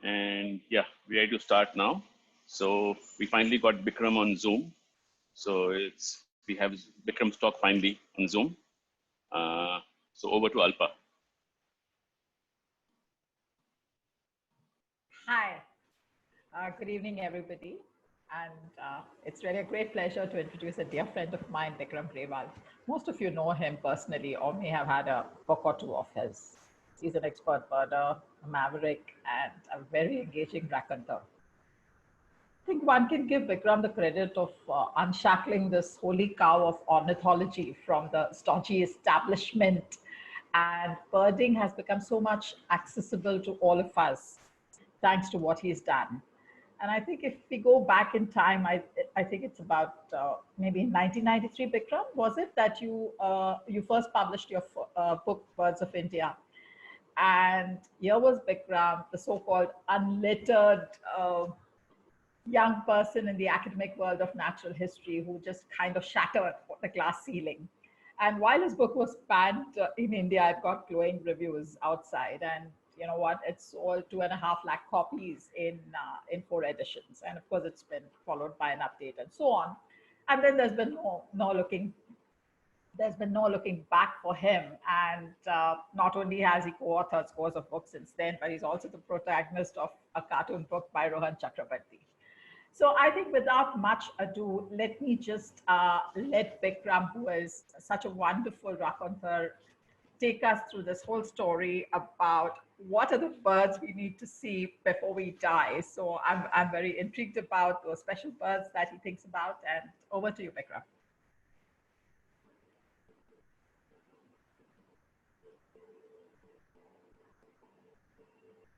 And yeah, we're ready to start now. So we finally got Bikram on Zoom. So we have Bikram's talk finally on Zoom. So over to Alpa. Hi, good evening, everybody. And it's really a great pleasure to introduce a dear friend of mine, Bikram Grewal. Most of you know him personally or may have had a book or two of his. He's an expert birder, a maverick, and a very engaging raconteur. I think one can give Bikram the credit of unshackling this holy cow of ornithology from the stodgy establishment. And birding has become so much accessible to all of us thanks to what he's done. And I think if we go back in time, I think it's about maybe in 1993, Bikram, was it that you first published your book, Birds of India? And here was Bikram, the so-called unlettered young person in the academic world of natural history who just kind of shattered the glass ceiling. And while his book was panned in India, it got glowing reviews outside. And you know what? It sold 2.5 lakh copies in 4 editions. And of course, it's been followed by an update and so on. And then there's been no looking back for him. And not only has he co-authored scores of books since then, but he's also the protagonist of a cartoon book by Rohan Chakrabarti. So I think without much ado, let me just let Bikram, who is such a wonderful raconteur, take us through this whole story about what are the birds we need to see before we die. So I'm very intrigued about those special birds that he thinks about. And over to you, Bikram.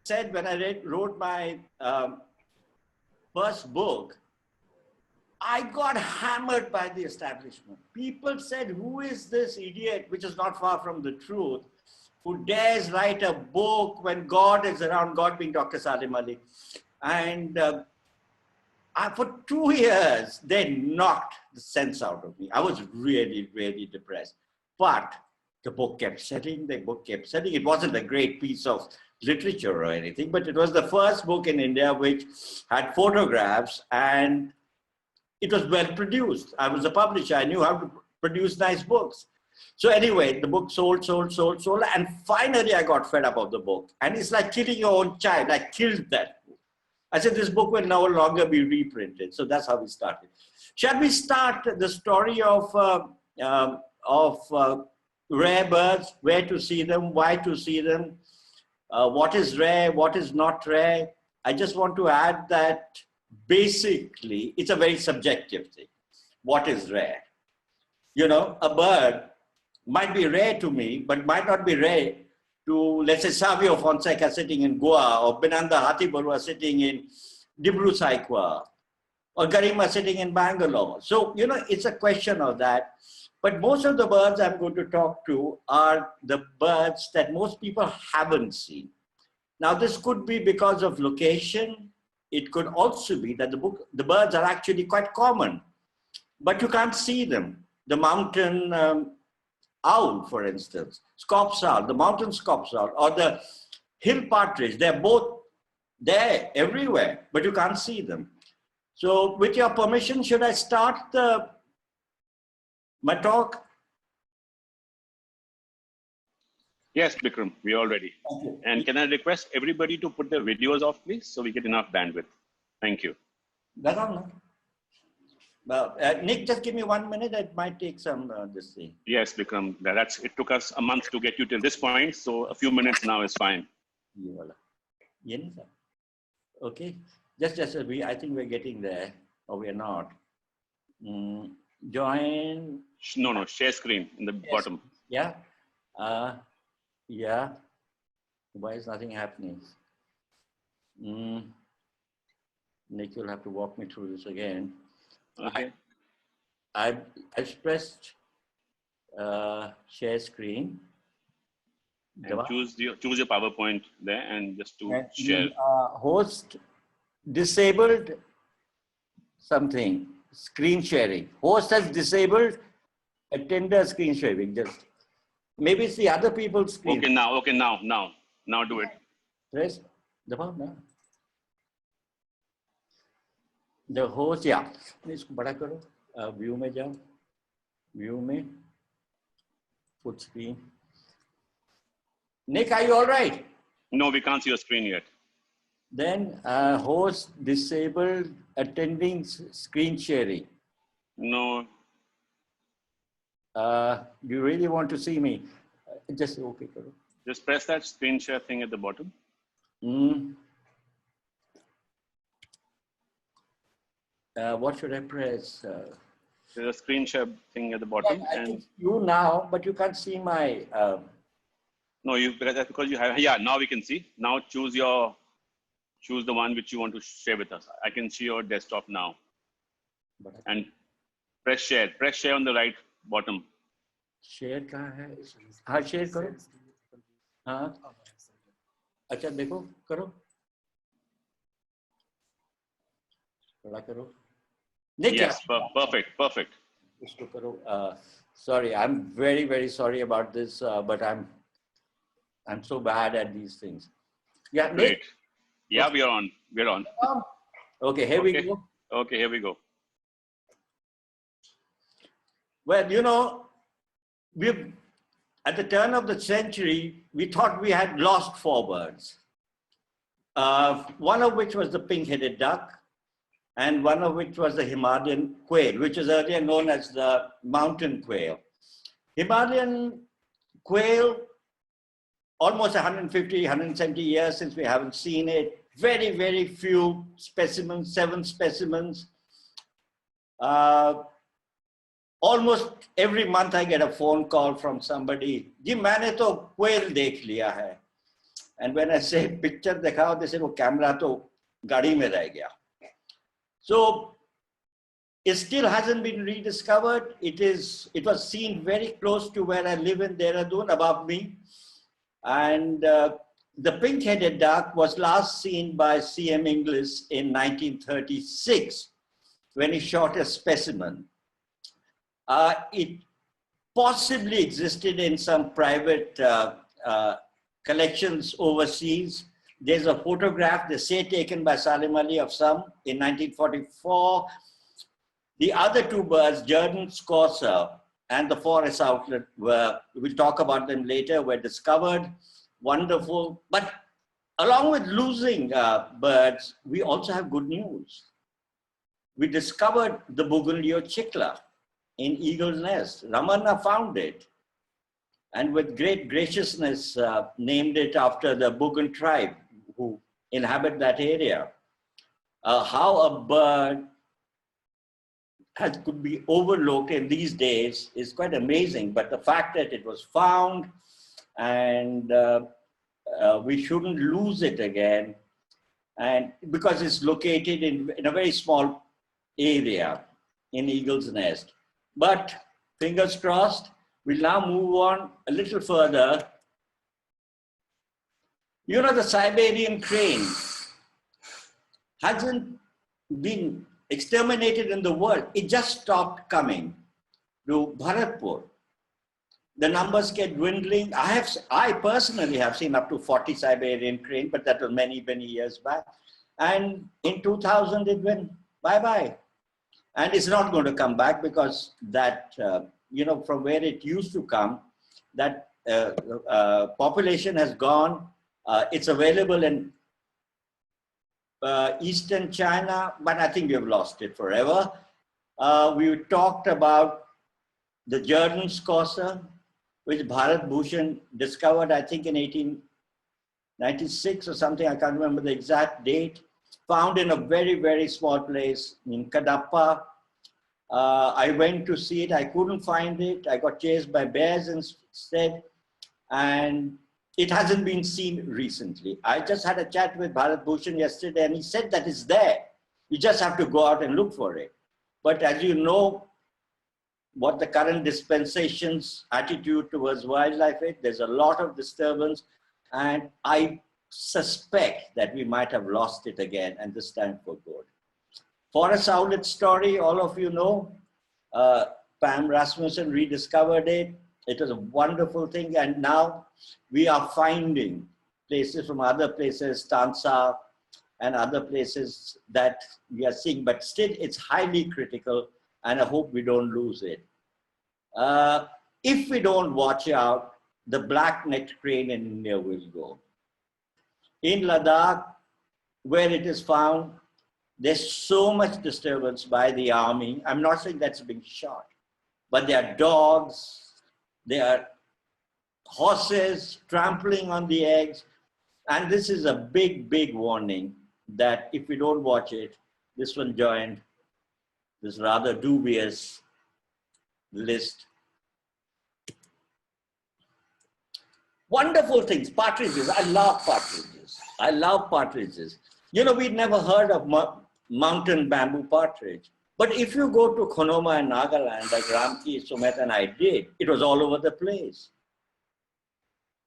Said when I wrote my first book, I got hammered by the establishment. People said, who is this idiot, which is not far from the truth, who dares write a book when God is around, God being Dr. Salim Ali. And for 2 years, they knocked the sense out of me. I was really, really depressed. But the book kept selling, It wasn't a great piece of literature or anything, but it was the first book in India which had photographs and it was well produced. I was a publisher. I knew how to produce nice books. So anyway, the book sold. And finally I got fed up of the book. And it's like killing your own child. I killed that book. I said, this book will no longer be reprinted. So that's how we started. Shall we start the story of rare birds, where to see them, why to see them, what is rare, what is not rare? I just want to add that basically it's a very subjective thing. What is rare? You know, a bird might be rare to me, but might not be rare to, let's say, Savio Fonseca sitting in Goa, or Benanda Hathibarua sitting in Dibru-Saikwa, or Garima sitting in Bangalore. So, you know, it's a question of that. But most of the birds I'm going to talk to are the birds that most people haven't seen. Now, this could be because of location. It could also be that the birds are actually quite common, but you can't see them. The mountain owl, for instance, scops owl, the mountain scops owl, or the hill partridge, they're both there everywhere, but you can't see them. So with your permission, should I start my talk? Yes, Bikram, we're all ready. And can I request everybody to put their videos off, please, so we get enough bandwidth? Thank you. That's all. Well, Nick, just give me 1 minute. It might take some this thing. Yes, Bikram. It took us a month to get you till this point, so a few minutes now is fine. Okay. Just I think we're getting there, or we're not. Join. No, share screen in the bottom. Yeah. Yeah. Why is nothing happening? Nick, you'll have to walk me through this again. Okay. I've pressed share screen. And choose your PowerPoint there and just to share. Host disabled something, screen sharing. Host has disabled attender screen sharing. Just maybe it's the other people's screen. Okay, now do it. Press the button now. The host, yeah. इसको बड़ा करो. View में जाओ. View में. Full screen. Nick, are you all right? No, we can't see your screen yet. Then host disabled attending screen sharing. No. You really want to see me? Just okay. Karo. Just press that screen share thing at the bottom. What should I press? There's a screen share thing at the bottom. Yeah, I can see you now, but you can't see my. No, that's because you have. Yeah, now we can see. Now choose the one which you want to share with us. I can see your desktop now. And press share. Press share on the right bottom. Share कहाँ है? हाँ share करो. हाँ. अच्छा देखो करो. बड़ा करो. Yes, perfect. इसको करो. Sorry, I'm very sorry about this, but I'm so bad at these things. Yeah, Great. Nick? Yeah, we're on. Okay, here we go. Okay, here we go. Well, you know, at the turn of the century, we thought we had lost 4 birds. One of which was the pink-headed duck, and one of which was the Himalayan quail, which was earlier known as the mountain quail. Himalayan quail, almost 150, 170 years since we haven't seen it. Very few specimens, 7 specimens. Almost every month I get a phone call from somebody, "Ji, maine to quail dekh liya hai." And when I say picture dikhao, they say, "Wo camera to gadi mein reh gaya." So it still hasn't been rediscovered. It was seen very close to where I live in Dehradun, above me. And the pink-headed duck was last seen by C.M. Inglis in 1936 when he shot a specimen. It possibly existed in some private collections overseas. There's a photograph, they say taken by Salim Ali of some in 1944. The other 2 birds, Jordan's courser and the forest outlet, we'll talk about them later, were discovered. Wonderful. But along with losing birds, we also have good news. We discovered the Bougainvillea chikla in Eagle's Nest. Ramanna found it, and with great graciousness named it after the Bugan tribe who inhabit that area. How a bird could be overlooked in these days is quite amazing, but the fact that it was found and we shouldn't lose it again, and because it's located in a very small area in Eagle's Nest. But fingers crossed, we'll now move on a little further. You know, the Siberian crane hasn't been exterminated in the world. It just stopped coming to Bharatpur. The numbers get dwindling. I personally have seen up to 40 Siberian crane, but that was many years back. And in 2000, it went bye-bye. And it's not going to come back because that, you know, from where it used to come, that population has gone. It's available in Eastern China, but I think we have lost it forever. We talked about the Jordan's courser, which Bharat Bhushan discovered, I think in 1896 or something, I can't remember the exact date. Found in a very small place in Kadapa. I went to see it, I couldn't find it. I got chased by bears instead, and it hasn't been seen recently. I just had a chat with Bharat Bhushan yesterday, and he said that it's there. You just have to go out and look for it. But as you know, what the current dispensation's attitude towards wildlife is, there's a lot of disturbance, and I suspect that we might have lost it again, and this time for good. Forest owlet story, all of you know. Pam Rasmussen rediscovered it. It was a wonderful thing, and now we are finding places from other places, Tansa, and other places that we are seeing, but still it's highly critical, and I hope we don't lose it. If we don't watch out, the black-necked crane in India will go. In Ladakh, where it is found, there's so much disturbance by the army. I'm not saying that's being shot, but there are dogs, there are horses trampling on the eggs. And this is a big, big warning that if we don't watch it, this will join this rather dubious list. Wonderful things, partridges. I love partridges. I love partridges. You know, we'd never heard of mountain bamboo partridge. But if you go to Konoma and Nagaland, like Ramki, Sumet and I did, it was all over the place.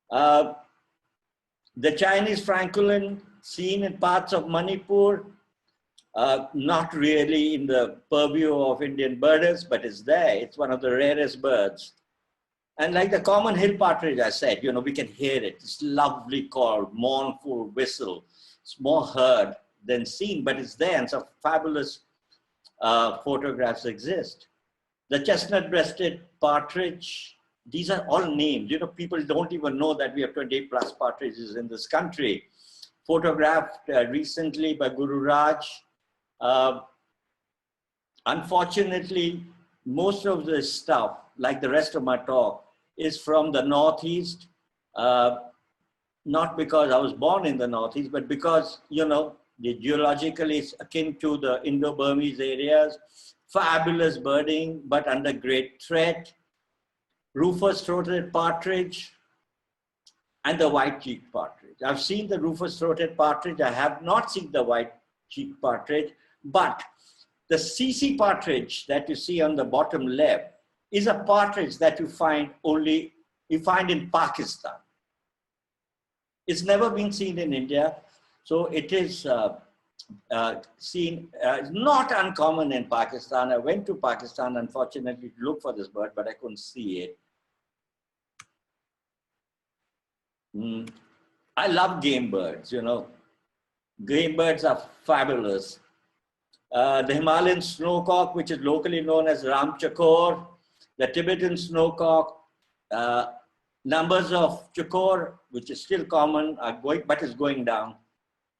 The Chinese francolin seen in parts of Manipur, not really in the purview of Indian birders, but it's there. It's one of the rarest birds. And like the common hill partridge, I said, you know, we can hear it. It's lovely call, mournful whistle. It's more heard than seen, but it's there, and some fabulous photographs exist. The chestnut-breasted partridge, these are all names. You know, people don't even know that we have 20 plus partridges in this country. Photographed recently by Guru Raj. Unfortunately, most of this stuff, like the rest of my talk, is from the Northeast. Not because I was born in the Northeast, but because, you know, geologically it's akin to the Indo-Burmese areas. Fabulous birding, but under great threat. Rufous-throated partridge and the white-cheeked partridge. I've seen the rufous-throated partridge. I have not seen the white-cheeked partridge, but the CC partridge that you see on the bottom left is a partridge that you find in Pakistan. It's never been seen in India, so it is seen, not uncommon in Pakistan. I went to Pakistan, unfortunately, to look for this bird, but I couldn't see it. I love game birds, you know. Game birds are fabulous. The Himalayan snowcock, which is locally known as Ramchakor, the Tibetan snowcock, numbers of chakor, which is still common, are going, but is going down.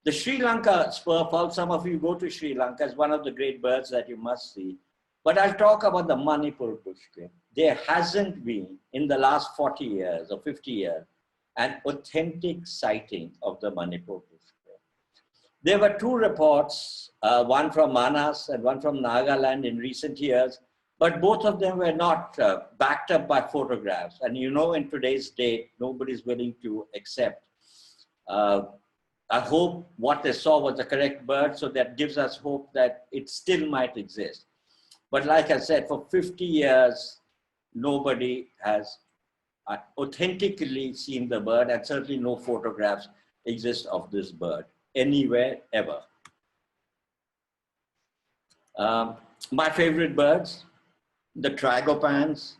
The Sri Lanka spurfowl, some of you go to Sri Lanka, is one of the great birds that you must see. But I'll talk about the Manipur bush crane. There hasn't been, in the last 40 years or 50 years, an authentic sighting of the Manipur bush crane. There were two reports, one from Manas and one from Nagaland in recent years, but both of them were not backed up by photographs. And you know, in today's date, nobody's willing to accept. I hope what they saw was the correct bird, so that gives us hope that it still might exist. But like I said, for 50 years, nobody has authentically seen the bird, and certainly no photographs exist of this bird anywhere, ever. My favorite birds, the Tragopans.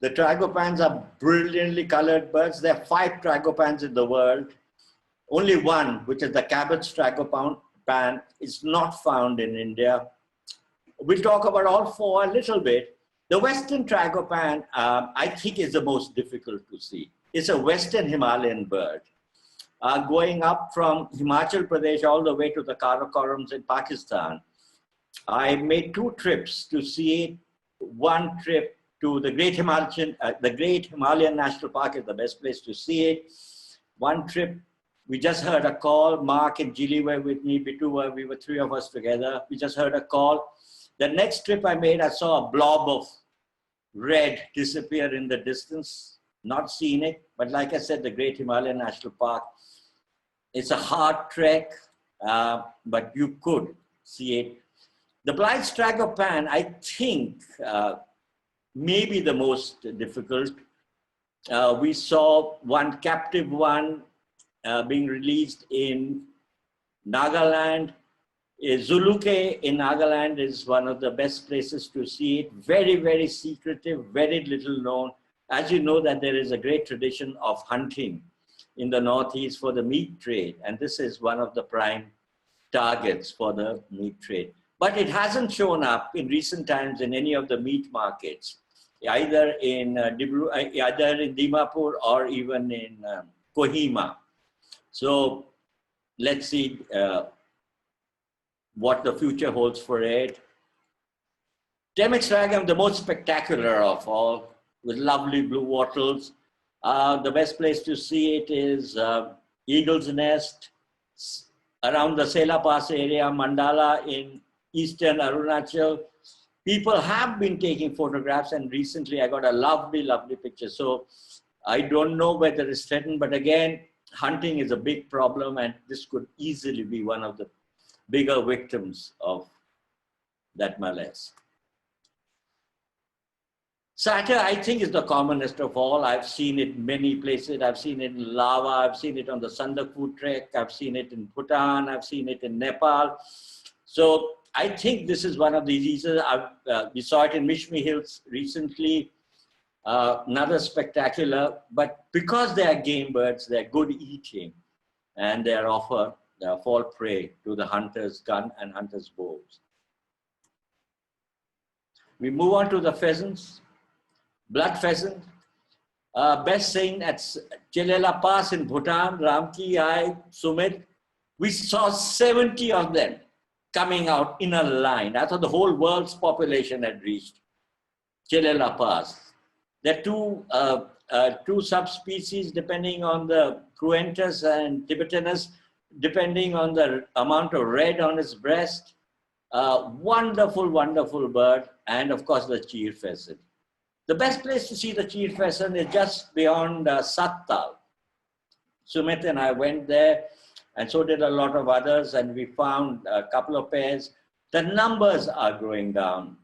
The Tragopans are brilliantly colored birds. There are 5 Tragopans in the world. Only one, which is the Cabot's Tragopan, is not found in India. We'll talk about all 4 a little bit. The Western Tragopan, I think, is the most difficult to see. It's a Western Himalayan bird. Going up from Himachal Pradesh all the way to the Karakorums in Pakistan. I made 2 trips to see it. One trip to the Great Himalayan National Park is the best place to see it. One trip, we just heard a call. Mark and Jilly were with me. Bitu, we were 3 of us together. We just heard a call. The next trip I made, I saw a blob of red disappear in the distance. Not seen it, but like I said, the Great Himalayan National Park, it's a hard trek, but you could see it. The Blythe's Tragopan, I think, may be the most difficult. We saw one captive one being released in Nagaland. Zuluke in Nagaland is one of the best places to see it. Very, very secretive, very little known. As you know, that there is a great tradition of hunting in the Northeast for the meat trade, and this is one of the prime places to see it. The Blythe's Tragopan, I think, may be the most difficult. We saw one captive one being released in Nagaland. Zuluke in Nagaland is one of the best places to see it. Very, very secretive, very little known. As you know, that there is a great tradition of hunting targets for the meat trade. But it hasn't shown up in recent times in any of the meat markets, either in Dimapur or even in Kohima. So let's see what the future holds for it. Temminck's ragam, the most spectacular of all, with lovely blue wattles. The best place to see it is Eagle's Nest, around the Sela Pass area, Mandala in eastern Arunachal. People have been taking photographs, and recently I got a lovely, lovely picture. So I don't know whether it's threatened, but again, hunting is a big problem, and this could easily be one of the bigger victims of that malaise. Satyr, I think, is the commonest of all. I've seen it many places. I've seen it in Lava. I've seen it on the Sandakpur trek. I've seen it in Bhutan. I've seen it in Nepal. So I think this is one of the diseases. We saw it in Mishmi Hills recently. Another spectacular, but because they are game birds, they're good eating, and they fall prey to the hunter's gun and hunter's bows. We move on to the pheasants. Blood pheasant, best seen at Chelela Pass in Bhutan, Ramki, I, Sumit. We saw 70 of them coming out in a line. I thought the whole world's population had reached Chelela Pass. There are two subspecies depending on the Cruentus and Tibetanus, depending on the amount of red on its breast. Wonderful, wonderful bird, and of course the cheer pheasant. The best place to see the cheer pheasant is just beyond Sattal. Sumit and I went there, and so did a lot of others, and we found a couple of pairs. The numbers are going down.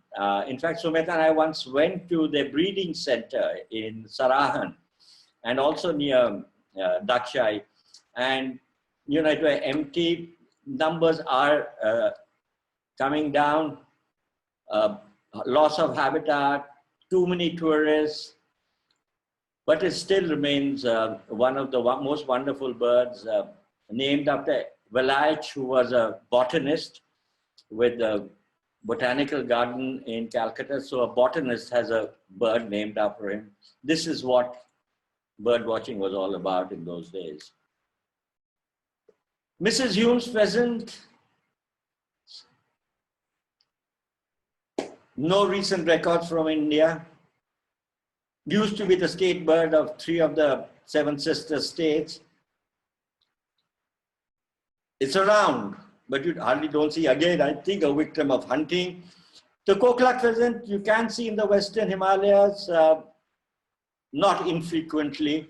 In fact, Sumit and I once went to their breeding center in Sarahan and also near Dakshai, and it was empty. Numbers are coming down, loss of habitat, too many tourists, but it still remains one of the most wonderful birds, named after Velayach, who was a botanist with the botanical garden in Calcutta. So a botanist has a bird named after him. This is what bird watching was all about in those days. Mrs. Hume's pheasant, no recent records from India. Used to be the state bird of 3 of the 7 sister states. It's around, but you hardly don't see. Again, I think a victim of hunting. The Koklak pheasant, you can see in the western Himalayas, not infrequently.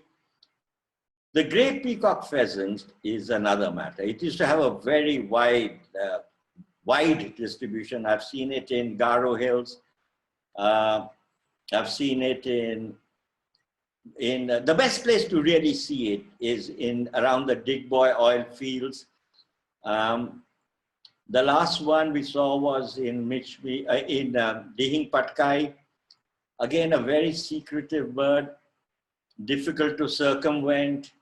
The grey peacock pheasant is another matter. It used to have a very wide distribution. I've seen it in Garo Hills. I've seen it in the best place to really see it is around the Digboy oil fields. The last one we saw was in Dihing Patkai. Again, a very secretive bird, difficult to circumvent,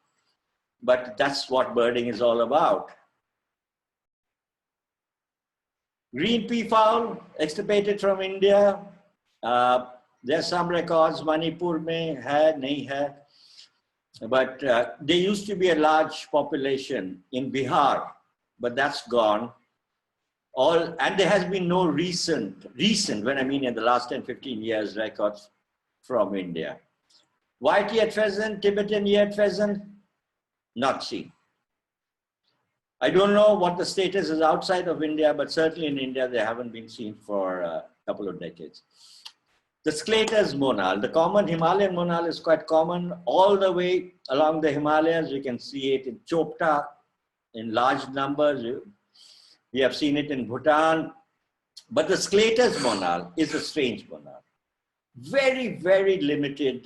but that's what birding is all about. Green peafowl, extirpated from India. There are some records, Manipur mein hai, nahi hai. But there used to be a large population in Bihar, but that's gone. And there has been no recent, when I mean in the last 10, 15 years, records from India. White-eared pheasant, Tibetan-eared pheasant, not seen. I don't know what the status is outside of India, but certainly in India, they haven't been seen for a couple of decades. The Sclater's monal, the common Himalayan monal is quite common all the way along the Himalayas. You can see it in Chopta in large numbers. We have seen it in Bhutan. But the Sclater's monal is a strange monal. Very, very limited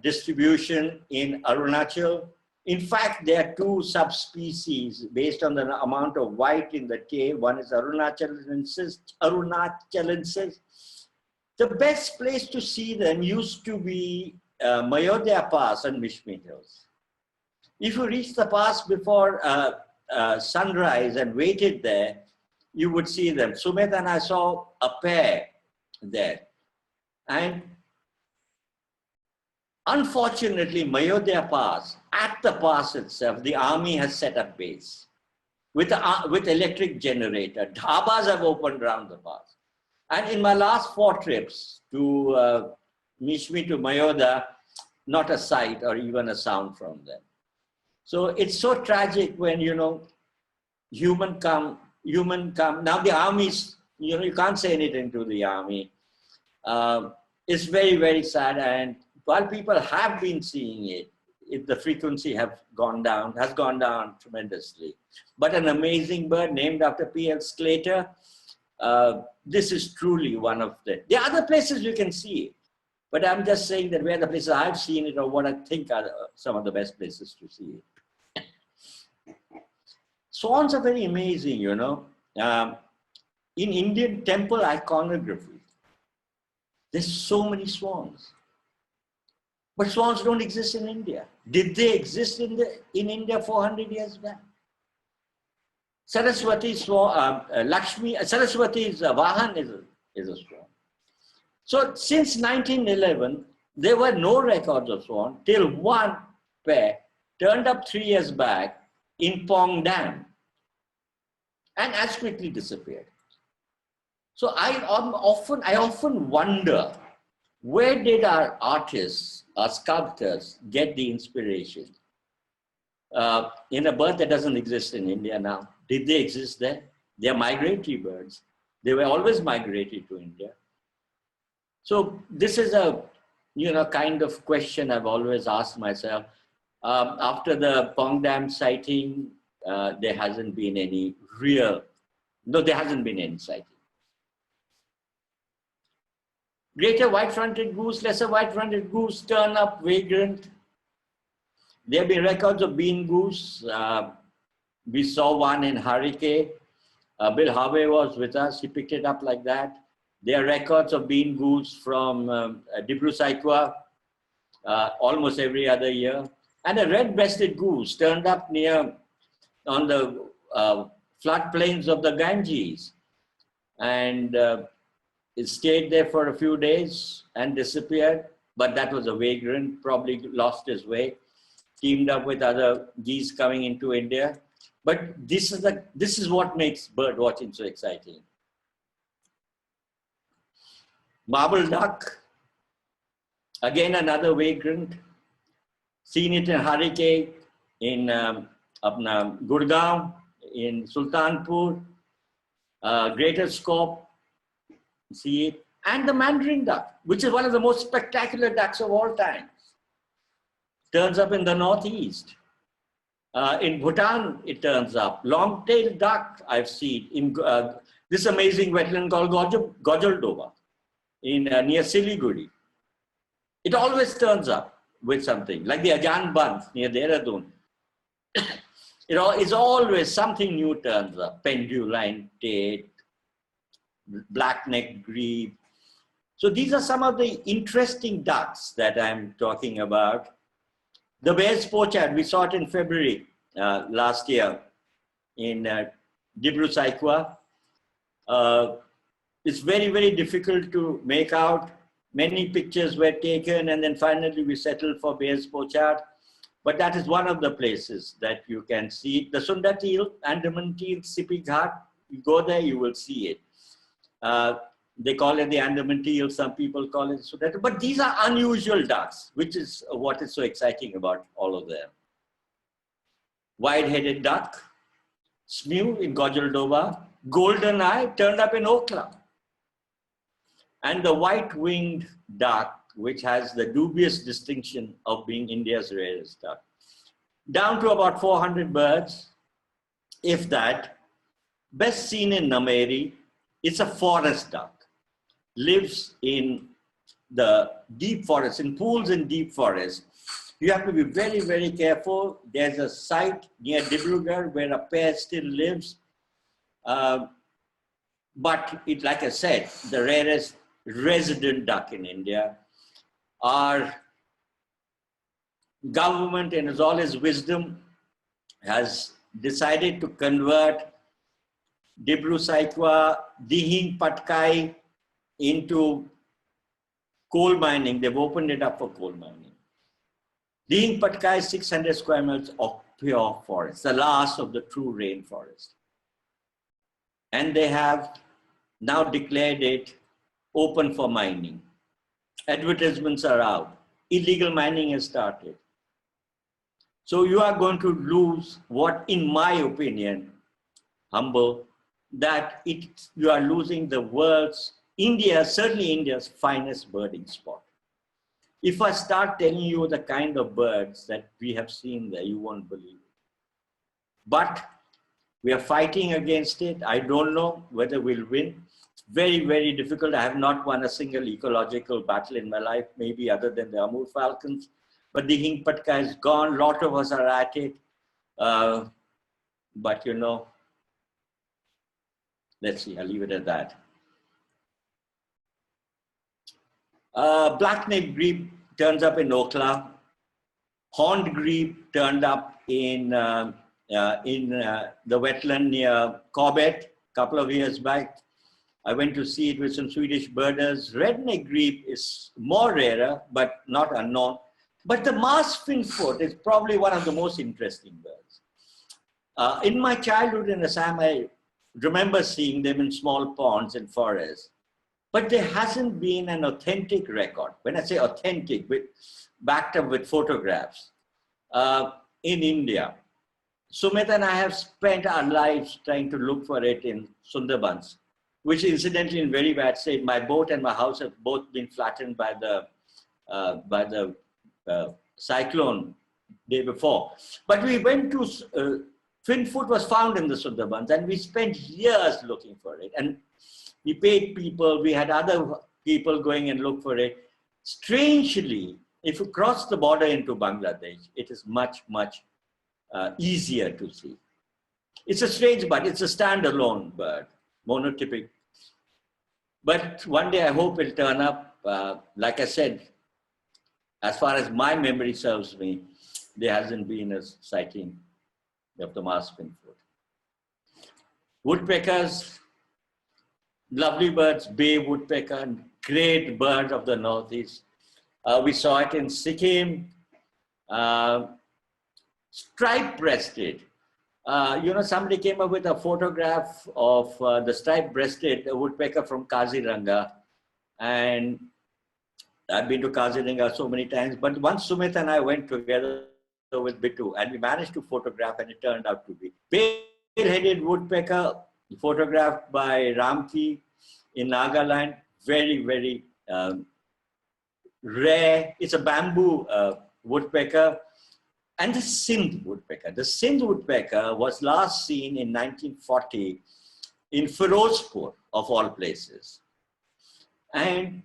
distribution in Arunachal. In fact, there are 2 subspecies based on the amount of white in the tail. One is Arunachalensis. The best place to see them used to be Mayodhya Pass and Mishmi Hills. If you reach the pass before sunrise and waited there, you would see them. Sumit and I saw a pair there. And unfortunately, Mayodhya Pass, at the pass itself, the army has set up base with electric generator. Dhabas have opened around the pass. And in my last 4 trips to Mishmi to Mayodhya, not a sight or even a sound from them. So it's so tragic when, you know, human come. Now the armies, you know, you can't say anything to the army. It's very, very sad. And while people have been seeing it, the frequency has gone down tremendously. But an amazing bird named after P.L. Sclater, this is truly one of the other places you can see it. But I'm just saying that where the places I've seen it or what I think are some of the best places to see it. Swans are very amazing, you know. In Indian temple iconography, there's so many swans. But swans don't exist in India. Did they exist in India 400 years back? Saraswati's Vahan is a swan. So since 1911, there were no records of swan till one pair turned up 3 years back in Pong Dam and as quickly disappeared. So I often wonder, where did our artists, our sculptors get the inspiration in a bird that doesn't exist in India now? Did they exist there? They are migratory birds. They were always migratory to India. So this is a, you know, kind of question I've always asked myself. After the Pong Dam sighting, there hasn't been any sighting. Greater white-fronted goose, lesser white-fronted goose turn up vagrant. There have been records of bean goose. We saw one in Harike. Bill Harvey was with us. He picked it up like that. There are records of bean goose from Dibru-Saikwa almost every other year. And a red-breasted goose turned up on the floodplains of the Ganges. And it stayed there for a few days and disappeared. But that was a vagrant, probably lost his way, teamed up with other geese coming into India. But this is what makes bird watching so exciting. Marble duck, again another vagrant. Seen it in Harike, in Gurgaon, in Sultanpur, Greater Scope, see it. And the Mandarin duck, which is one of the most spectacular ducks of all time. Turns up in the northeast. In Bhutan, it turns up. Long-tailed duck, I've seen in this amazing wetland called Gojaldoba near Siliguri. It always turns up with something, like the Ajahn Band near Dehradun. It's always something new turns up. Penduline tate, black-necked grebe. So these are some of the interesting ducks that I'm talking about. The Bear's Pochard, we saw it in February last year in Dibru-Saikwa. It's very, very difficult to make out. Many pictures were taken and then finally we settled for Bear's Pochard. But that is one of the places that you can see. The Sundar teal, Andaman teal, Sipi Ghat, you go there, you will see it. They call it the Andaman teal, some people call it Sundar. But these are unusual ducks, which is what is so exciting about all of them. Wide-headed duck, Smew in Gojaldoba, golden eye turned up in Okla. And the white-winged duck, which has the dubious distinction of being India's rarest duck. Down to about 400 birds, if that. Best seen in Nameri. It's a forest duck. Lives in the deep forest, in pools in deep forest. You have to be very, very careful. There's a site near Dibrugarh where a pair still lives. But like I said, the rarest resident duck in India. Our government, in all its wisdom, has decided to convert Dibru Saikwa, Dihing Patkai into coal mining. They've opened it up for coal mining. Dihing Patkai is 600 square miles of pure forest, the last of the true rainforest. And they have now declared it open for mining. Advertisements are out. Illegal mining has started. So you are going to lose what, in my opinion, humble, that you are losing the world's, certainly India's finest birding spot. If I start telling you the kind of birds that we have seen there, you won't believe it. But we are fighting against it. I don't know whether we'll win. It's very, very difficult. I have not won a single ecological battle in my life, maybe other than the Amur falcons. But the Dihing Patka is gone. A lot of us are at it. But you know, let's see, I'll leave it at that. Black-necked grebe turns up in Okla. Horned grebe turned up in the wetland near Corbett a couple of years back. I went to see it with some Swedish birders. Red-necked grebe is more rarer, but not unknown. But the masked finfoot is probably one of the most interesting birds. In my childhood in Assam, I remember seeing them in small ponds and forests. But there hasn't been an authentic record. When I say authentic, backed up with photographs, in India. Sumit and I have spent our lives trying to look for it in Sundarbans, which incidentally in very bad state. My boat and my house have both been flattened by the cyclone day before. But we went to, finfoot was found in the Sundarbans, and we spent years looking for it. And we paid people, we had other people going and look for it. Strangely, if you cross the border into Bangladesh, it is much, much easier to see. It's a strange bird, it's a standalone bird, monotypic. But one day I hope it'll turn up. Like I said, as far as my memory serves me, there hasn't been a sighting of the masked finfoot. Woodpeckers, lovely birds, bay woodpecker, great bird of the northeast. We saw it in Sikkim. Stripe-breasted. You know, somebody came up with a photograph of the stripe-breasted woodpecker from Kaziranga. And I've been to Kaziranga so many times, but once Sumit and I went together with Bittu, and we managed to photograph, and it turned out to be pale-headed woodpecker, photographed by Ramki in Nagaland. Very, very rare. It's a bamboo woodpecker. And the Syn woodpecker. The Syn woodpecker was last seen in 1940 in Firozpur, of all places. And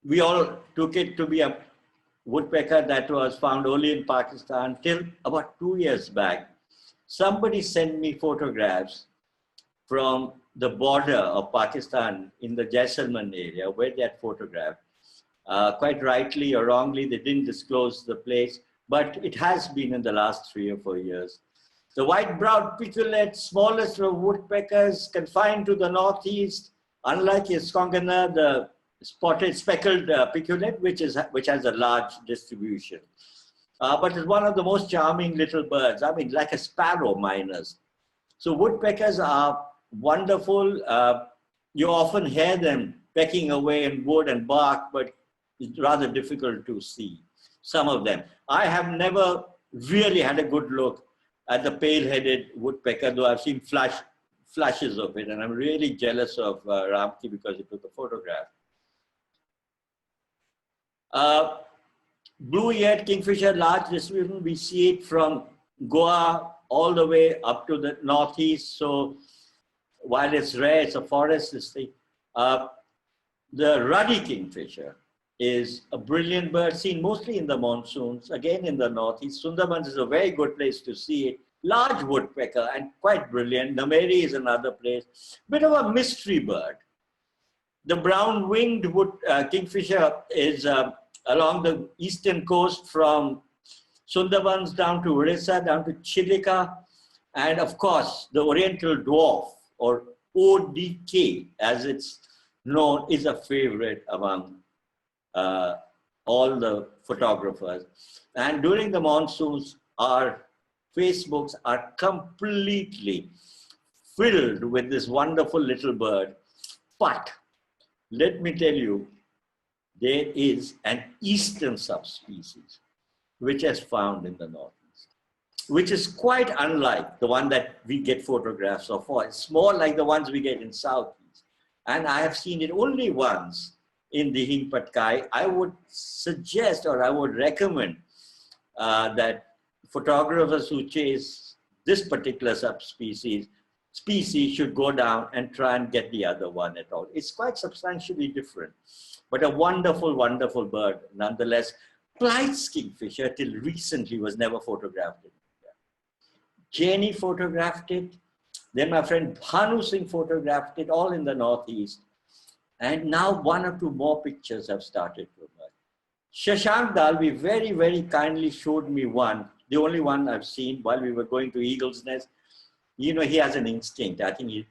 we all took it to be a woodpecker that was found only in Pakistan till about 2 years back. Somebody sent me photographs from the border of Pakistan in the Jaisalmer area where they had photographed. Quite rightly or wrongly, they didn't disclose the place, but it has been in the last 3 or 4 years. The white-browed picolet, smallest of woodpeckers, confined to the northeast, unlike his congener, the spotted speckled picolet, which has a large distribution. But it's one of the most charming little birds. I mean, like a sparrow, miners. So woodpeckers are wonderful. You often hear them pecking away in wood and bark, but it's rather difficult to see some of them. I have never really had a good look at the pale-headed woodpecker, though I've seen flashes of it, and I'm really jealous of Ramki because he took a photograph. Blue-eared kingfisher, large distribution. We see it from Goa all the way up to the northeast. So while it's rare, it's a forest thing. The ruddy kingfisher is a brilliant bird seen mostly in the monsoons, again in the northeast. Sundarbans is a very good place to see it. Large woodpecker and quite brilliant. Nameri is another place. Bit of a mystery bird. The brown-winged kingfisher is along the eastern coast from Sundarbans down to Orissa, down to Chilika, and of course, the Oriental Dwarf, or ODK, as it's known, is a favorite among all the photographers. And during the monsoons, our Facebooks are completely filled with this wonderful little bird. But let me tell you, there is an eastern subspecies which is found in the northeast, which is quite unlike the one that we get photographs of. It's more like the ones we get in southeast. And I have seen it only once in the Hingpatkai. I would suggest, or I would recommend that photographers who chase this particular subspecies should go down and try and get the other one at all. It's quite substantially different, but a wonderful, wonderful bird nonetheless. Clyde's kingfisher till recently was never photographed in India. Jenny photographed it. Then my friend Bhanu Singh photographed it, all in the northeast. And now one or two more pictures have started to emerge. Shashank Dalvi very, very kindly showed me one, the only one I've seen while we were going to Eagle's Nest. You know, he has an instinct. I think he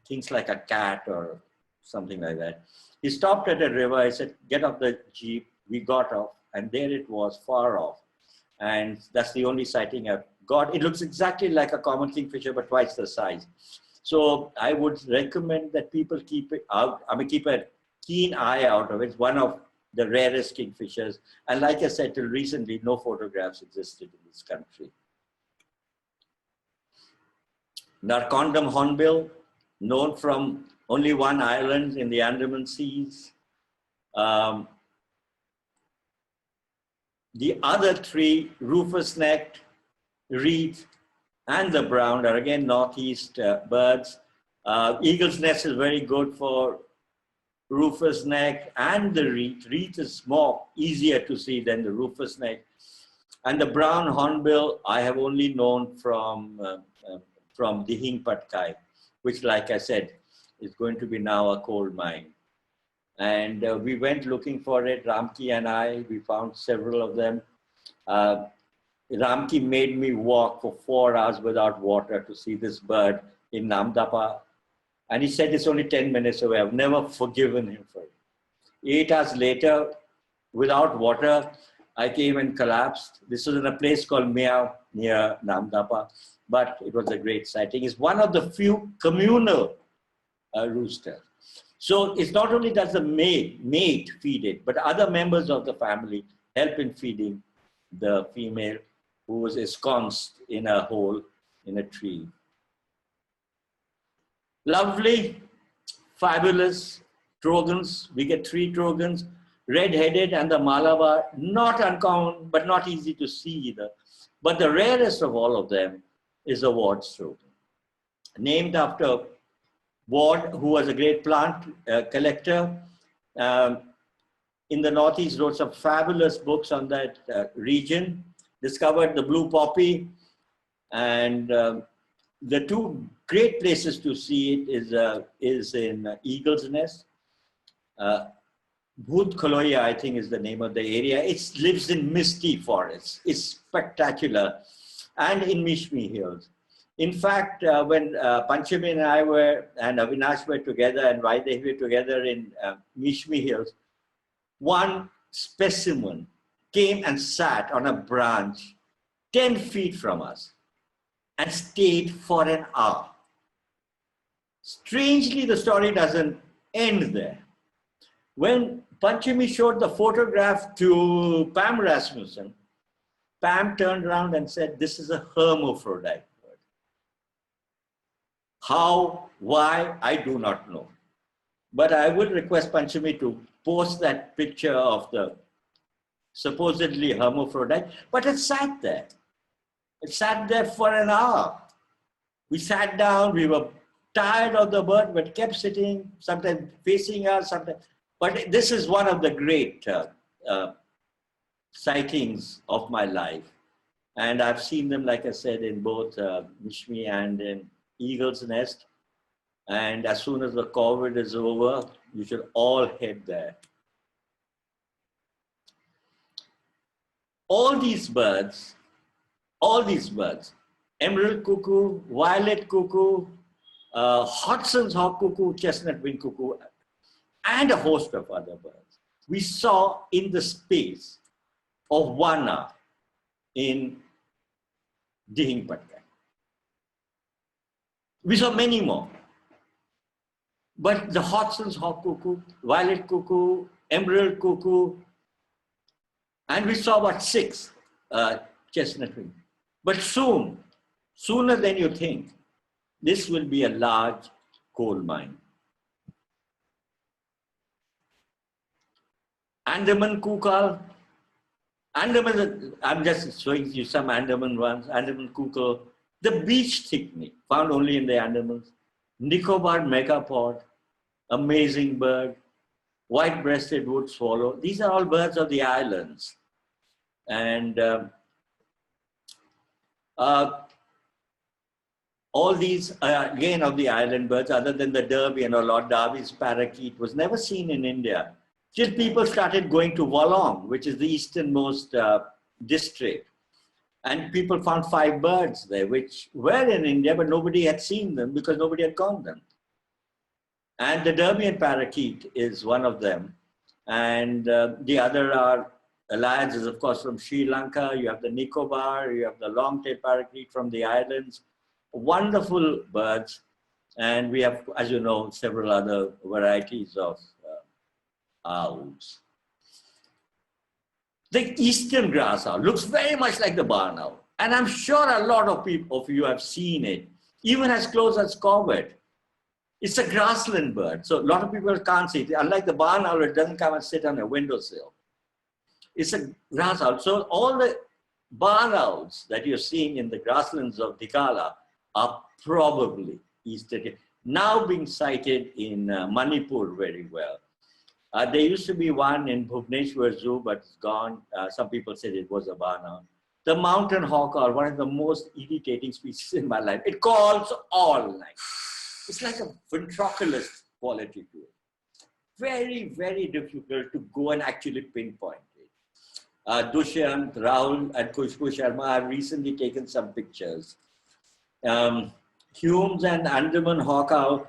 thinks like a cat or something like that. He stopped at a river. I said, get off the jeep. We got off, and there it was, far off. And that's the only sighting I've got. It looks exactly like a common kingfisher, but twice the size. So I would recommend that people keep it out. I mean, keep a keen eye out of it. It's one of the rarest kingfishers. And like I said, till recently, no photographs existed in this country. Narcondam hornbill, known from only one island in the Andaman Seas. The other three, rufous-necked, wreath, and the brown, are again northeast birds. Eagle's Nest is very good for rufous neck and the wreath. Wreath is more easier to see than the rufous neck. And the brown hornbill I have only known from the Hingpatkai, which, like I said, is going to be now a coal mine. And we went looking for it, Ramki and I. We found several of them. Ramki made me walk for 4 hours without water to see this bird in Namdapa. And he said it's only 10 minutes away. I've never forgiven him for it. 8 hours later, without water, I came and collapsed. This was in a place called Mea near Namdapa, but it was a great sighting. It's one of the few communal roosters. So it's not only does the mate feed it, but other members of the family help in feeding the female who was ensconced in a hole in a tree. Lovely, fabulous trogons. We get 3 trogons, red-headed and the Malabar, not uncommon, but not easy to see either. But the rarest of all of them is the Ward's trogon, named after Ward, who was a great plant collector. In the Northeast, wrote some fabulous books on that region, discovered the blue poppy, and the 2 great places to see it is in Eagle's Nest. Bhut Kholoya, I think, is the name of the area. It lives in misty forests. It's spectacular. And in Mishmi Hills. In fact, when Panchami and I were, and Avinash were together, and Vaidehi were together in Mishmi Hills, one specimen came and sat on a branch 10 feet from us and stayed for an hour. Strangely, the story doesn't end there. When Panchami showed the photograph to Pam Rasmussen, Pam turned around and said, this is a hermaphrodite bird. How, why, I do not know. But I will request Panchami to post that picture of the supposedly hermaphrodite, but it sat there. It sat there for an hour. We sat down, we were tired of the bird, but kept sitting, sometimes facing us, sometimes. But this is one of the great sightings of my life. And I've seen them, like I said, in both Mishmi and in Eagle's Nest. And as soon as the COVID is over, you should all head there. all these birds, emerald cuckoo, violet cuckoo, Hodgson's hawk cuckoo, chestnut wing cuckoo, and a host of other birds, we saw in the space of 1 hour in Delhibird. We saw many more. But the Hodgson's hawk cuckoo, violet cuckoo, emerald cuckoo, and we saw about 6 chestnut wing. But sooner than you think, this will be a large coal mine. Andaman cuckoo, Andaman, I'm just showing you some Andaman ones, Andaman cuckoo, the beach thickney, found only in the Andamans, Nicobar megapod, amazing bird, white-breasted wood swallow. These are all birds of the islands. And all these, again, of the island birds, other than the Derby and Lord Derby's parakeet, was never seen in India. Till people started going to Wallong, which is the easternmost district. And people found 5 birds there, which were in India, but nobody had seen them because nobody had caught them. And the Derby parakeet is one of them. And the other are alliances, of course, from Sri Lanka. You have the Nicobar, you have the long-tailed parakeet from the islands. Wonderful birds. And we have, as you know, several other varieties of owls. The eastern grass owl looks very much like the barn owl. And I'm sure a lot of you have seen it, even as close as Corbett. It's a grassland bird, so a lot of people can't see it. Unlike the barn owl, it doesn't come and sit on a windowsill. It's a grass owl. So all the barn owls that you're seeing in the grasslands of Dikala are probably eastern, now being sighted in Manipur very well. There used to be one in Bhubaneswar Zoo, but it's gone. Some people said it was a barn owl. The mountain hawk owl, one of the most irritating species in my life. It calls all night. It's like a ventriloquist quality to it. Very, very difficult to go and actually pinpoint it. Dushyant, Rahul, and Khushbu Sharma have recently taken some pictures. Humes and Andaman hawk owl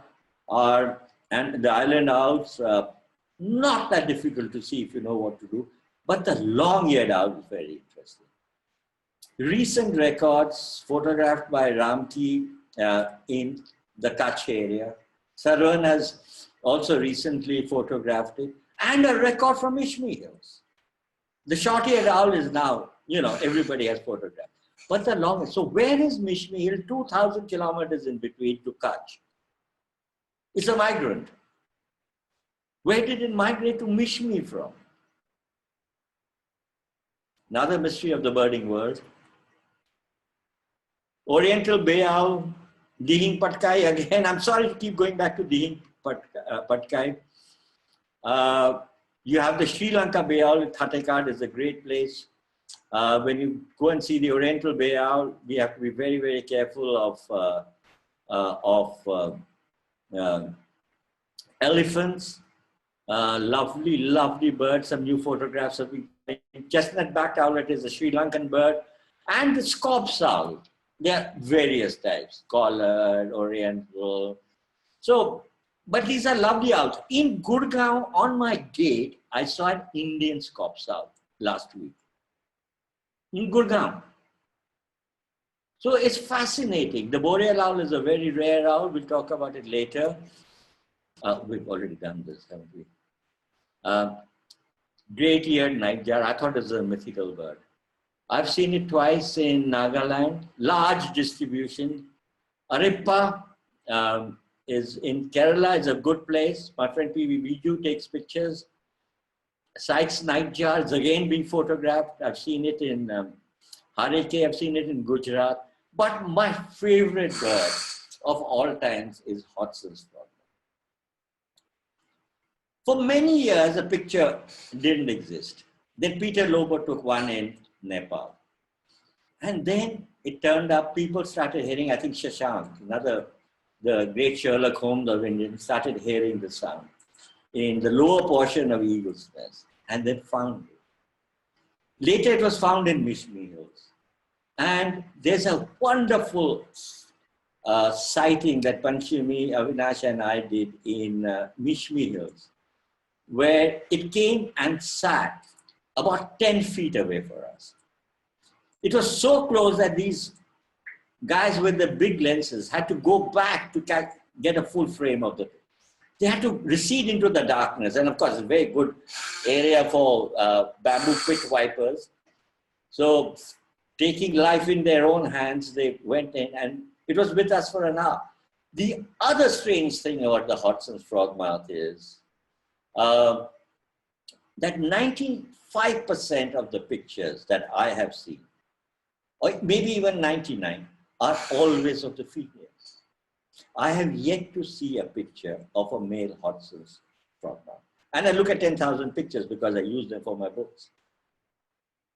are, and the island owls, not that difficult to see if you know what to do, but the long-eared owl is very interesting. Recent records photographed by Ramki in the Kutch area. Sarwan has also recently photographed it, and a record from Ishmi Hills. The short-eared owl is now, you know, everybody has photographed. But the longest, so where is Mishmi Hill? 2,000 kilometers in between to Kutch. It's a migrant. Where did it migrate to Mishmi from? Another mystery of the birding world. Oriental bay owl, Delhibird again. I'm sorry to keep going back to Delhibird. You have the Sri Lanka bay owl. Thattekad is a great place. When you go and see the Oriental bay owl, we have to be very, very careful of elephants. Lovely, lovely bird. Some new photographs of chestnut backed owlet is a Sri Lankan bird, and the scorps owl. There are various types, collared, oriental. So, but these are lovely owls. In Gurgaon, on my gate, I saw an Indian scorps owl last week. In Gurgaon. So it's fascinating. The boreal owl is a very rare owl. We'll talk about it later. We've already done this, haven't we? Great-eared nightjar. I thought it was a mythical bird. I've seen it twice in Nagaland. Large distribution. Arippa is in Kerala. It's a good place. My friend P.V. Viju takes pictures. Sykes nightjar is again being photographed. I've seen it in Hareke. I've seen it in Gujarat. But my favorite bird of all times is Hodgson's Broadbill. For many years, a picture didn't exist. Then Peter Lobo took one in Nepal. And then it turned up, people started hearing, I think Shashank, the great Sherlock Holmes of India, started hearing the sound in the lower portion of Eagle's Nest, and then found it. Later it was found in Mishmi Hills. And there's a wonderful sighting that Panchami, Avinash and I did in Mishmi Hills, where it came and sat about 10 feet away from us. It was so close that these guys with the big lenses had to go back to get a full frame of the thing. They had to recede into the darkness. And of course, a very good area for bamboo pit vipers. So taking life in their own hands, they went in and it was with us for an hour. The other strange thing about the Hodgson's frogmouth is that 95% of the pictures that I have seen, or maybe even 99, are always of the females. I have yet to see a picture of a male Hodgson's frogmouth. And I look at 10,000 pictures because I use them for my books.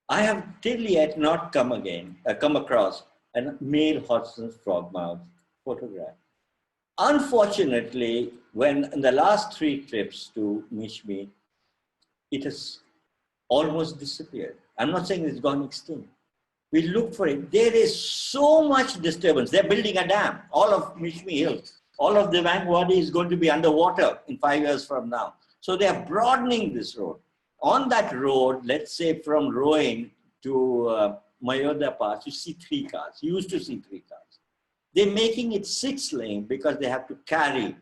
I have till yet not come across a male Hodgson's frogmouth photograph. Unfortunately, when in the last 3 trips to Mishmi, it has almost disappeared. I'm not saying it's gone extinct. We look for it. There is so much disturbance. They're building a dam. All of Mishmi Hills, all of the Wadi is going to be underwater in 5 years from now. So they are broadening this road. On that road, let's say from Roing to Mayodha Pass, you see 3 cars. You used to see 3 cars. They're making it 6 lane because they have to carry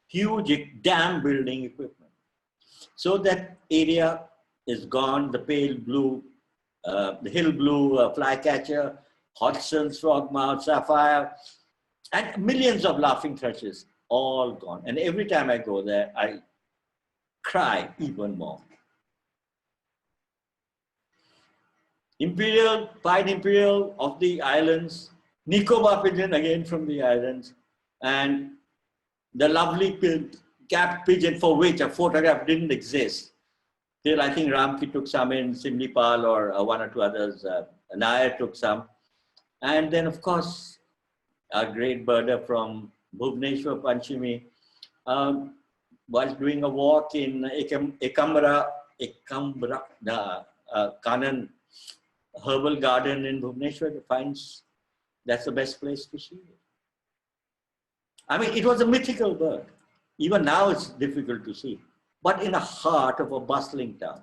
huge dam building equipment. So that area is gone. The pale blue, the hill blue flycatcher, Hodgson's frogmouth, sapphire, and millions of laughing thrushes, all gone. And every time I go there, I cry even more. Imperial, Pied Imperial of the islands, Nicobar pigeon again from the islands, and the lovely capped pigeon for which a photograph didn't exist. Till I think Ramki took some in Simlipal or 1 or 2 others, Nair took some. And then of course, a great birder from Bhubaneswar, Panchami, while doing a walk in Ekambra, the Kanan Herbal Garden in Bhubaneswar, finds that's the best place to see it. I mean, it was a mythical bird. Even now it's difficult to see. But in the heart of a bustling town,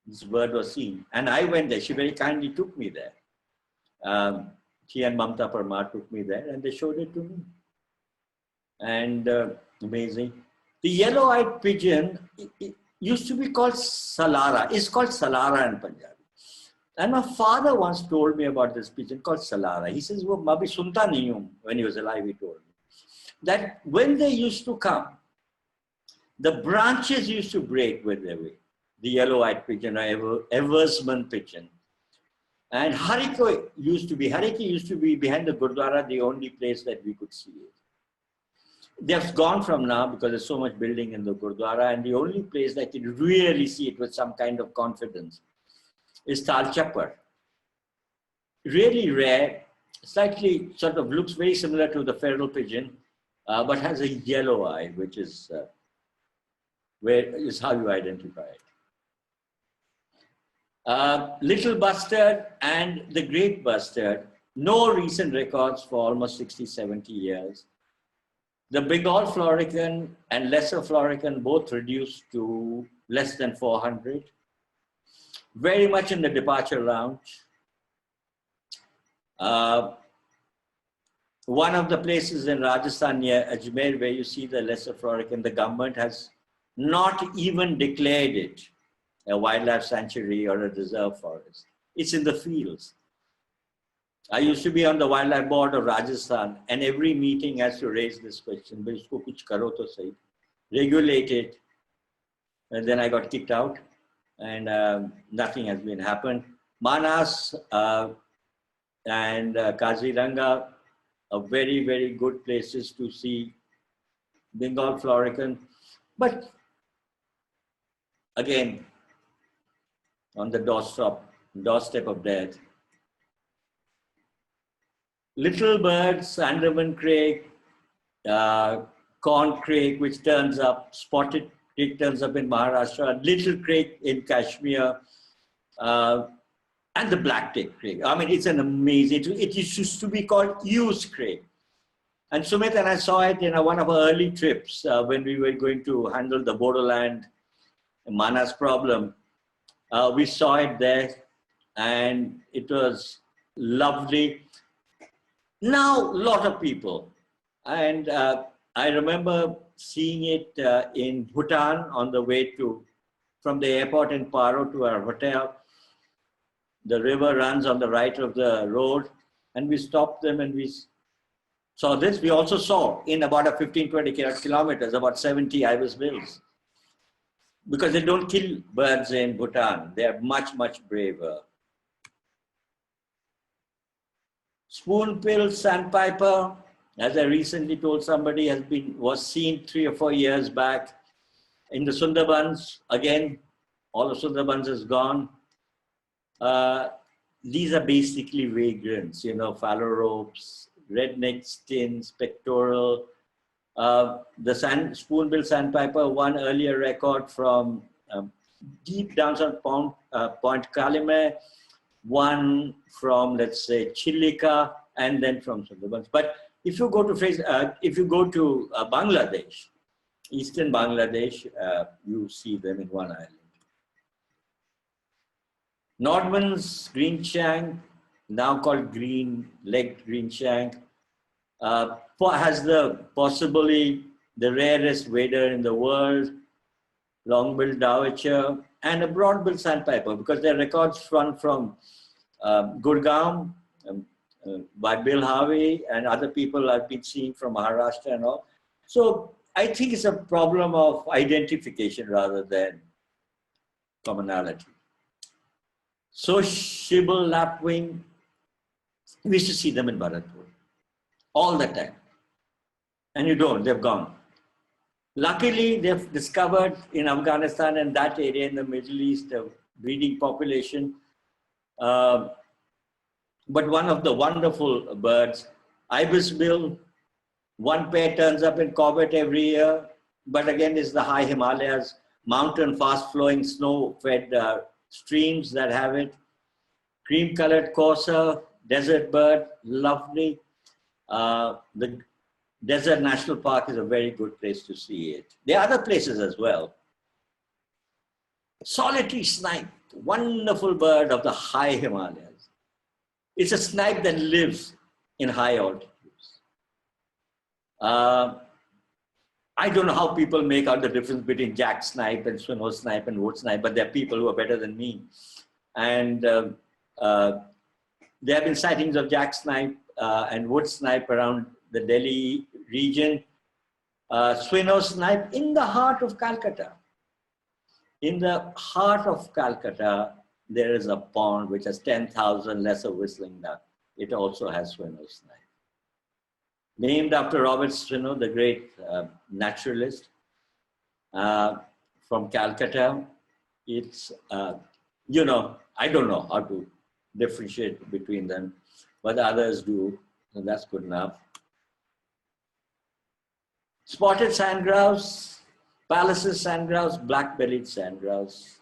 this bird was seen. And I went there. She very kindly took me there. She and Mamta Parmar took me there and they showed it to me. And amazing. The yellow-eyed pigeon it used to be called Salara. It's called Salara in Punjabi. And my father once told me about this pigeon called Salara. He says, "Wo mabi sunta nahi hu." When he was alive, he told me that when they used to come, the branches used to break with their weight. The yellow-eyed pigeon, or Eversman pigeon. And Hariki used to be behind the Gurdwara, the only place that we could see it. They've gone from now because there's so much building in the Gurdwara, and the only place that you really see it with some kind of confidence is Tal Chappar. Really rare, slightly sort of looks very similar to the feral pigeon, but has a yellow eye, which is how you identify it. Little bustard and the great bustard, no recent records for almost 60, 70 years. The Bengal florican and lesser florican both reduced to less than 400. Very much in the departure lounge. One of the places in Rajasthan near Ajmer where you see the lesser florican, the government has not even declared it a wildlife sanctuary or a reserve forest. It's in the fields. I used to be on the wildlife board of Rajasthan, and every meeting has to raise this question, but isko kuch karo to sahi, regulate it. And then I got kicked out, and nothing has been happened. Manas and Kaziranga are very, very good places to see Bengal florican. But again, on the doorstep of death. Little birds, Andaman crake, corn crake, which turns up, spotted crake turns up in Maharashtra, little crake in Kashmir, and the black-tailed crane. I mean, it's an amazing, it used to be called ewes crane. And Sumit and I saw it in one of our early trips when we were going to handle the borderland Manas problem. We saw it there and it was lovely. Now, a lot of people. And I remember seeing it in Bhutan on the way from the airport in Paro to our hotel. The river runs on the right of the road and we stopped them and we saw this. We also saw in about a 15-20 kilometers, about 70 ibis bills. Because they don't kill birds in Bhutan. They are much, much braver. Spoonbill sandpiper, as I recently told somebody, was seen 3 or 4 years back in the Sundarbans. Again, all of Sundarbans is gone. These are basically vagrants, phalaropes, red-necked stins, pectoral. The spoonbill sandpiper won earlier record from deep down on Point Kalimeh, one from, let's say, Chilika, and then from Sundarbans. But if you go to Bangladesh, eastern Bangladesh, you see them in one island. Nordman's green shank, now called green-legged green shank, has possibly the rarest wader in the world, long-billed dowitcher, and a broadbill sandpiper, because their records run from Gurgaon by Bill Harvey and other people I've been seeing from Maharashtra and all. So I think it's a problem of identification rather than commonality. Sociable Lapwing, we used to see them in Bharatpur all the time. And they've gone. Luckily, they've discovered in Afghanistan and that area in the Middle East a breeding population. But one of the wonderful birds, ibisbill, one pair turns up in Corbett every year, but again, it's the high Himalayas, mountain, fast-flowing, snow-fed streams that have it. Cream-colored courser, desert bird, lovely. The Desert National Park is a very good place to see it. There are other places as well. Solitary snipe, wonderful bird of the high Himalayas. It's a snipe that lives in high altitudes. I don't know how people make out the difference between jack snipe and swinhoe snipe and wood snipe, but there are people who are better than me. And there have been sightings of jack snipe and wood snipe around the Delhi region. Swinhoe snipe in the heart of Calcutta. In the heart of Calcutta, there is a pond which has 10,000 lesser whistling duck. It also has swinhoe snipe. Named after Robert Swinhoe, the great naturalist from Calcutta. It's, I don't know how to differentiate between them, but others do, and that's good enough. Spotted sandgrouse, Pallas's sandgrouse, black-bellied sandgrouse.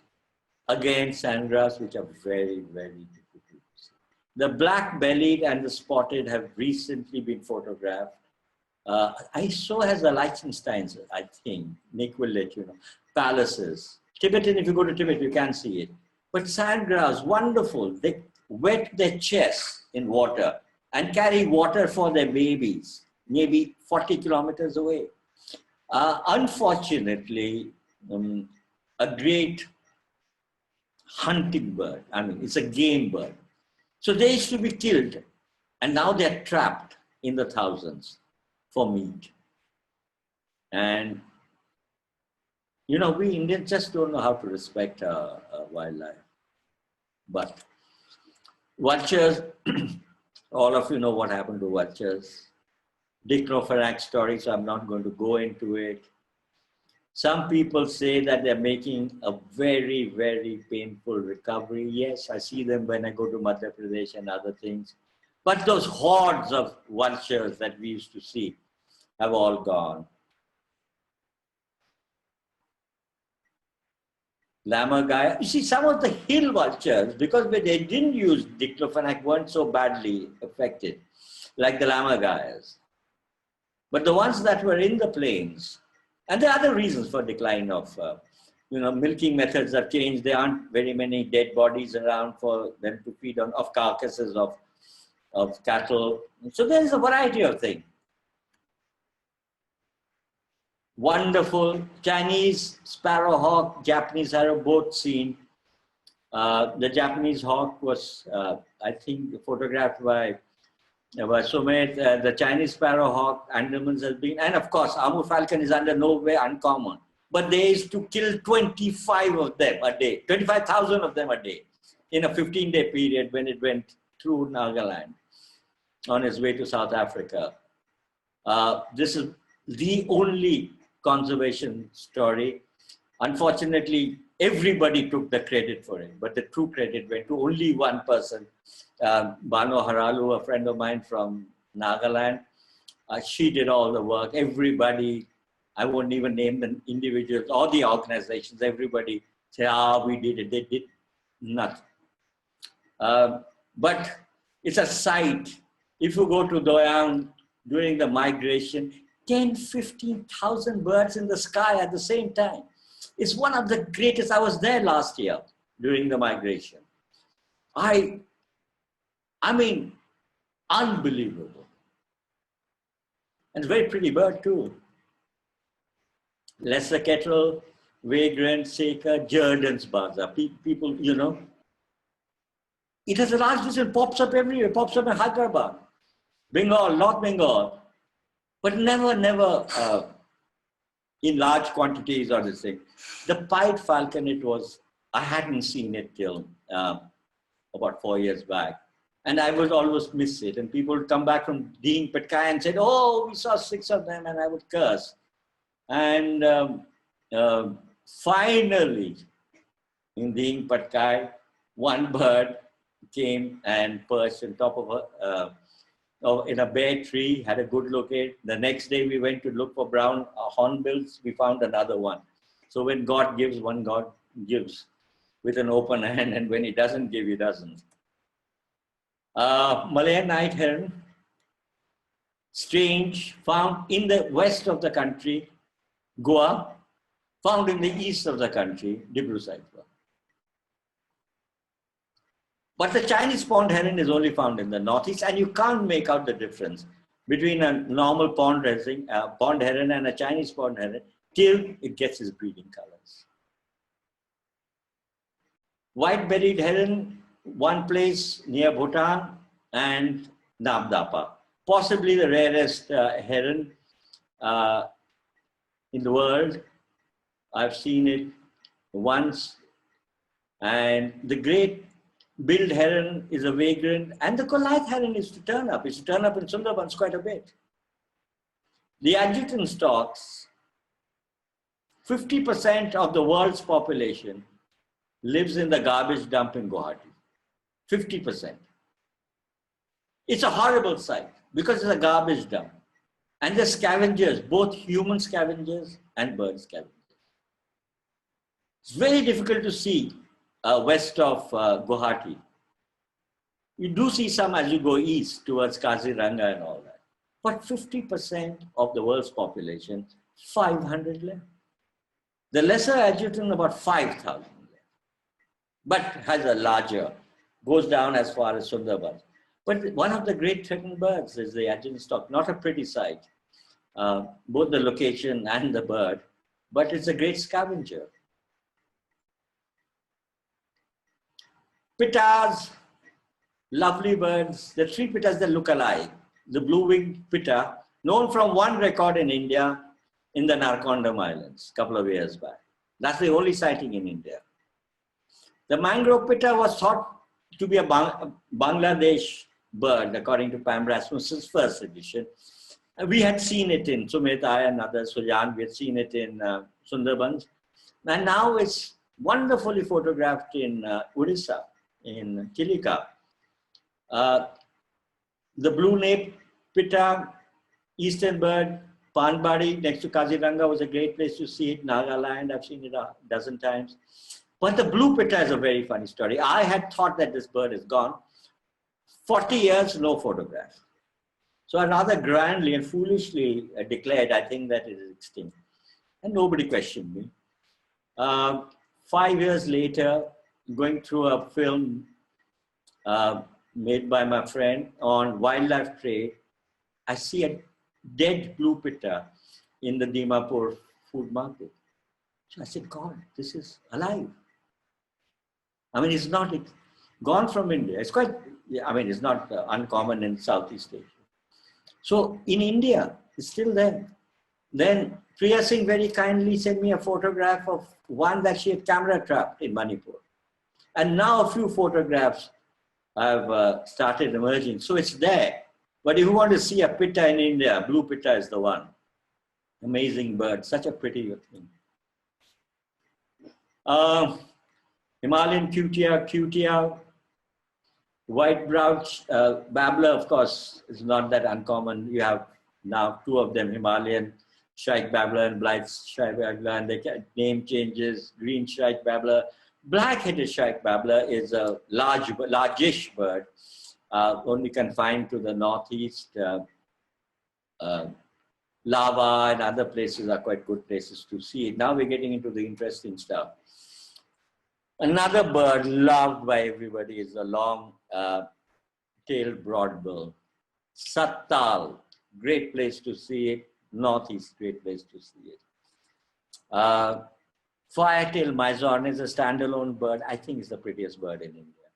Again, sandgrouse, which are very, very difficult to see. The black-bellied and the spotted have recently been photographed. I saw as the Liechtensteins, I think. Nick will let you know. Pallas's. Tibetan, if you go to Tibet, you can see it. But sandgrouse, wonderful. They wet their chests in water and carry water for their babies, maybe 40 kilometers away. Unfortunately, a great hunting bird. I mean, it's a game bird. So they used to be killed, and now they're trapped in the thousands for meat. And, we Indians just don't know how to respect wildlife. But vultures, all of you know what happened to vultures. Diclofenac story, so I'm not going to go into it. Some people say that they're making a very, very painful recovery. Yes, I see them when I go to Madhya Pradesh and other things. But those hordes of vultures that we used to see have all gone. lammergeier. You see, some of the hill vultures, because they didn't use diclofenac, weren't so badly affected, like the lammergeiers. But the ones that were in the plains, and there are other reasons for decline of, milking methods have changed. There aren't very many dead bodies around for them to feed on, of carcasses of cattle. So there is a variety of things. Wonderful Chinese sparrowhawk, Japanese arrow, both seen. The Japanese hawk was, I think, photographed by Sumit. The Chinese sparrowhawk, Andamans has been, and of course, Amur falcon is under no way uncommon. But they used to kill 25 of them a day, 25,000 of them a day in a 15-day period when it went through Nagaland on its way to South Africa. This is the only conservation story. Unfortunately, everybody took the credit for it, but the true credit went to only one person, Bano Haralu, a friend of mine from Nagaland. She did all the work. Everybody, I won't even name the individuals or the organizations, everybody said, we did it. They did nothing. But it's a sight. If you go to Doyang during the migration, 10, 15,000 birds in the sky at the same time. It's one of the greatest. I was there last year during the migration. I mean, unbelievable. And very pretty bird too. Lesser kettle, vagrant, saker, Jordan's baza. People, it has a large distance, pops up everywhere, pops up in Hyderabad, Bengal, North Bengal. But never in large quantities or this thing. The pied falcon, I hadn't seen it till about 4 years back. And I would always miss it. And people would come back from Ding Patkai and said, we saw 6 of them, and I would curse. And finally, in Ding Patkai, one bird came and perched on top of in a bare tree, had a good look at it. The next day we went to look for brown hornbills. We found another one. So when God gives, one God gives with an open hand, and when he doesn't give, he doesn't. Malayan night heron, strange, found in the west of the country, Goa, found in the east of the country, Dibru Saitwa. But the Chinese pond heron is only found in the northeast, and you can't make out the difference between a normal pond heron and a Chinese pond heron till it gets its breeding colors. White-bellied heron, one place near Bhutan and Nabdapa, possibly the rarest heron in the world. I've seen it once, and the great billed heron is a vagrant, and the Goliath heron is to turn up. It's to turn up in Sundarbans quite a bit. The adjutant stocks, 50% of the world's population lives in the garbage dump in Guwahati. 50%. It's a horrible sight because it's a garbage dump. And the scavengers, both human scavengers and bird scavengers. It's very difficult to see west of Guwahati. You do see some as you go east towards Kaziranga and all that. But 50% of the world's population, 500 left. The lesser adjutant, about 5,000 left. But has a larger, goes down as far as Sundarbans. But one of the great threatened birds is the adjutant stock. Not a pretty sight, both the location and the bird, but it's a great scavenger. Pittas, lovely birds. The 3 pittas that look alike. The blue-winged pitta, known from one record in India in the Narcondam Islands a couple of years back. That's the only sighting in India. The mangrove pitta was thought to be a Bangladesh bird, according to Pam Rasmussen's first edition. We had seen it in Sumit, I and others, Sujan, we had seen it in Sundarbans. And now it's wonderfully photographed in Odisha, in Chilika. The blue nape pitta, eastern bird, Panbadi next to Kaziranga was a great place to see it. Nagaland, I've seen it a dozen times. But the blue pitta is a very funny story. I had thought that this bird is gone. 40 years, no photograph. So I rather grandly and foolishly declared, I think that it is extinct. And nobody questioned me. 5 years later, going through a film made by my friend on wildlife trade, I see a dead blue pitta in the Dimapur food market. So I said, God, this is alive. I mean, it's gone from India. It's quite, I mean, it's not uncommon in Southeast Asia. So in India, it's still there. Then Priya Singh very kindly sent me a photograph of one that she had camera trapped in Manipur. And now a few photographs have started emerging. So it's there. But if you want to see a pitta in India, blue pitta is the one. Amazing bird, such a pretty thing. Himalayan cutia, white-browed babbler, of course, is not that uncommon. You have now two of them, Himalayan shrike babbler and black shrike babbler, and they name changes, green shrike babbler. Black-headed shrike babbler is a largish bird, only confined to the northeast. Lava and other places are quite good places to see it. Now we're getting into the interesting stuff. Another bird loved by everybody is the long-tailed broadbill. Sattal, great place to see it. Northeast, great place to see it. Fire-tailed Myzorn is a standalone bird. I think it's the prettiest bird in India.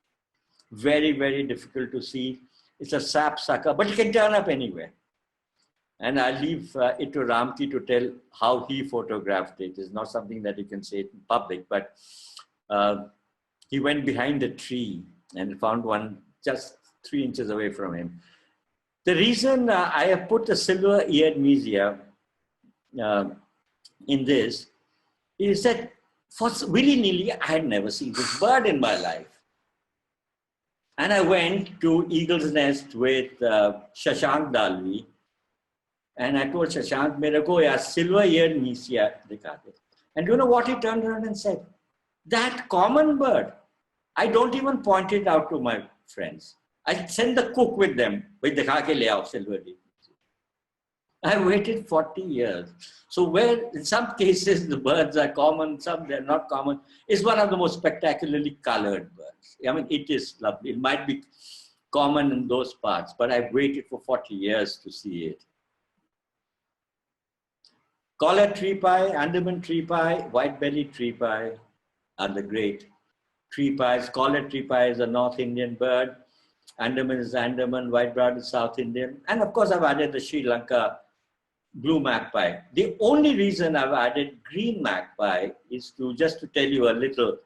Very, very difficult to see. It's a sap sucker, but it can turn up anywhere. And I leave it to Ramki to tell how he photographed it. It's not something that you can say in public, but he went behind a tree and found one just 3 inches away from him. The reason I have put the silver-eared Mysia in this is that for willy-nilly, I had never seen this bird in my life. And I went to Eagle's Nest with Shashank Dalvi, and I told Shashank, "Mere ko ya silver-eared Mysia dikha de." And you know what he turned around and said? That common bird, I don't even point it out to my friends. I send the cook with them, with the khake le aao silver-eared. I waited 40 years. So where in some cases the birds are common, some they're not common, it's one of the most spectacularly colored birds. I mean, it is lovely. It might be common in those parts, but I've waited for 40 years to see it. Collared tree pie, Andaman tree pie, white-bellied tree pie are the great tree pies. Collared tree pie is a North Indian bird. Andaman is Andaman, white-browed is South Indian. And of course, I've added the Sri Lanka blue magpie. The only reason I've added green magpie is just to tell you a little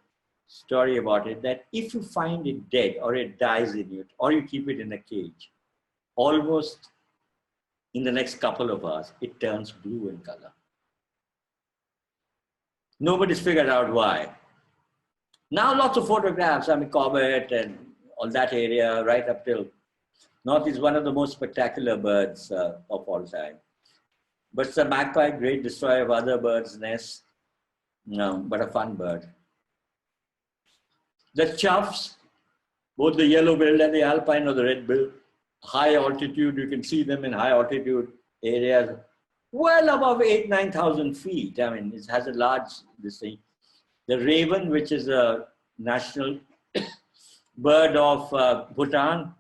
story about it, that if you find it dead or it dies in you, or you keep it in a cage, almost in the next couple of hours, it turns blue in color. Nobody's figured out why. Now lots of photographs, I mean, Corbett and all that area, right up till north is one of the most spectacular birds of all time. But it's a magpie, great destroyer of other birds' nests, but a fun bird. The choughs, both the yellow-billed and the alpine or the red-billed, high altitude, you can see them in high altitude areas, well above 8,000–9,000 feet. I mean, it has a large, this thing. The raven, which is a national bird of Bhutan.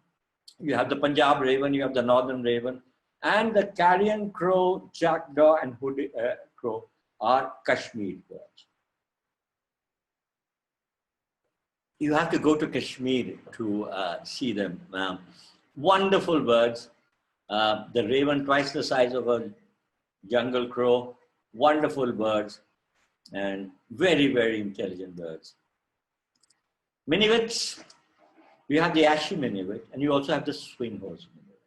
You have the Punjab raven, you have the northern raven, and the carrion crow, jackdaw, and hooded crow are Kashmir birds. You have to go to Kashmir to see them. Wonderful birds. The raven twice the size of a jungle crow. Wonderful birds and very, very intelligent birds. Minivets. You have the ashy minivet, and you also have the swinghorse minivet.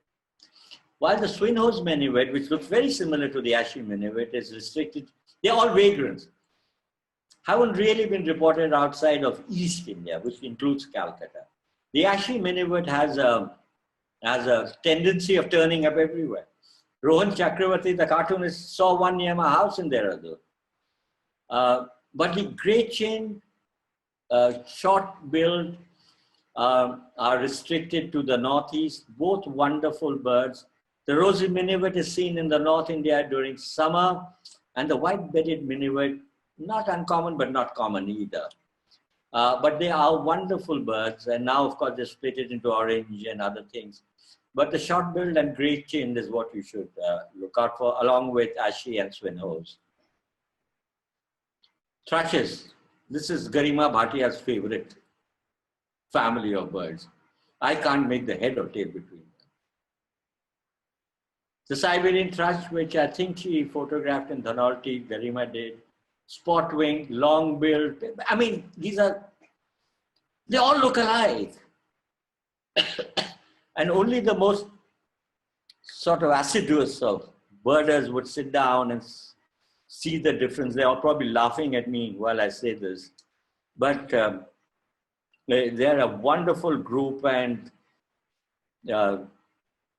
While the swinghorse minivet, which looks very similar to the ashy minivet, is restricted, they're all vagrants. Haven't really been reported outside of East India, which includes Calcutta. The ashy minivet has a tendency of turning up everywhere. Rohan Chakravarti, the cartoonist, saw one near my house in Dehradun. But the great chain short-billed are restricted to the northeast, both wonderful birds. The rosy minivet is seen in the North India during summer, and the white-bedded minivet, not uncommon, but not common either. But they are wonderful birds, and now, of course, they're split it into orange and other things. But the short-billed and great-chinned is what you should look out for, along with ashy and swinhoes. Thrushes. This is Garima Bhatia's favorite family of birds. I can't make the head or tail between them. The Siberian thrush, which I think she photographed in Dhanolti, Garima did. Spot-wing, long-billed. I mean, they all look alike. And only the most sort of assiduous of birders would sit down and see the difference. They're all probably laughing at me while I say this. But they're a wonderful group and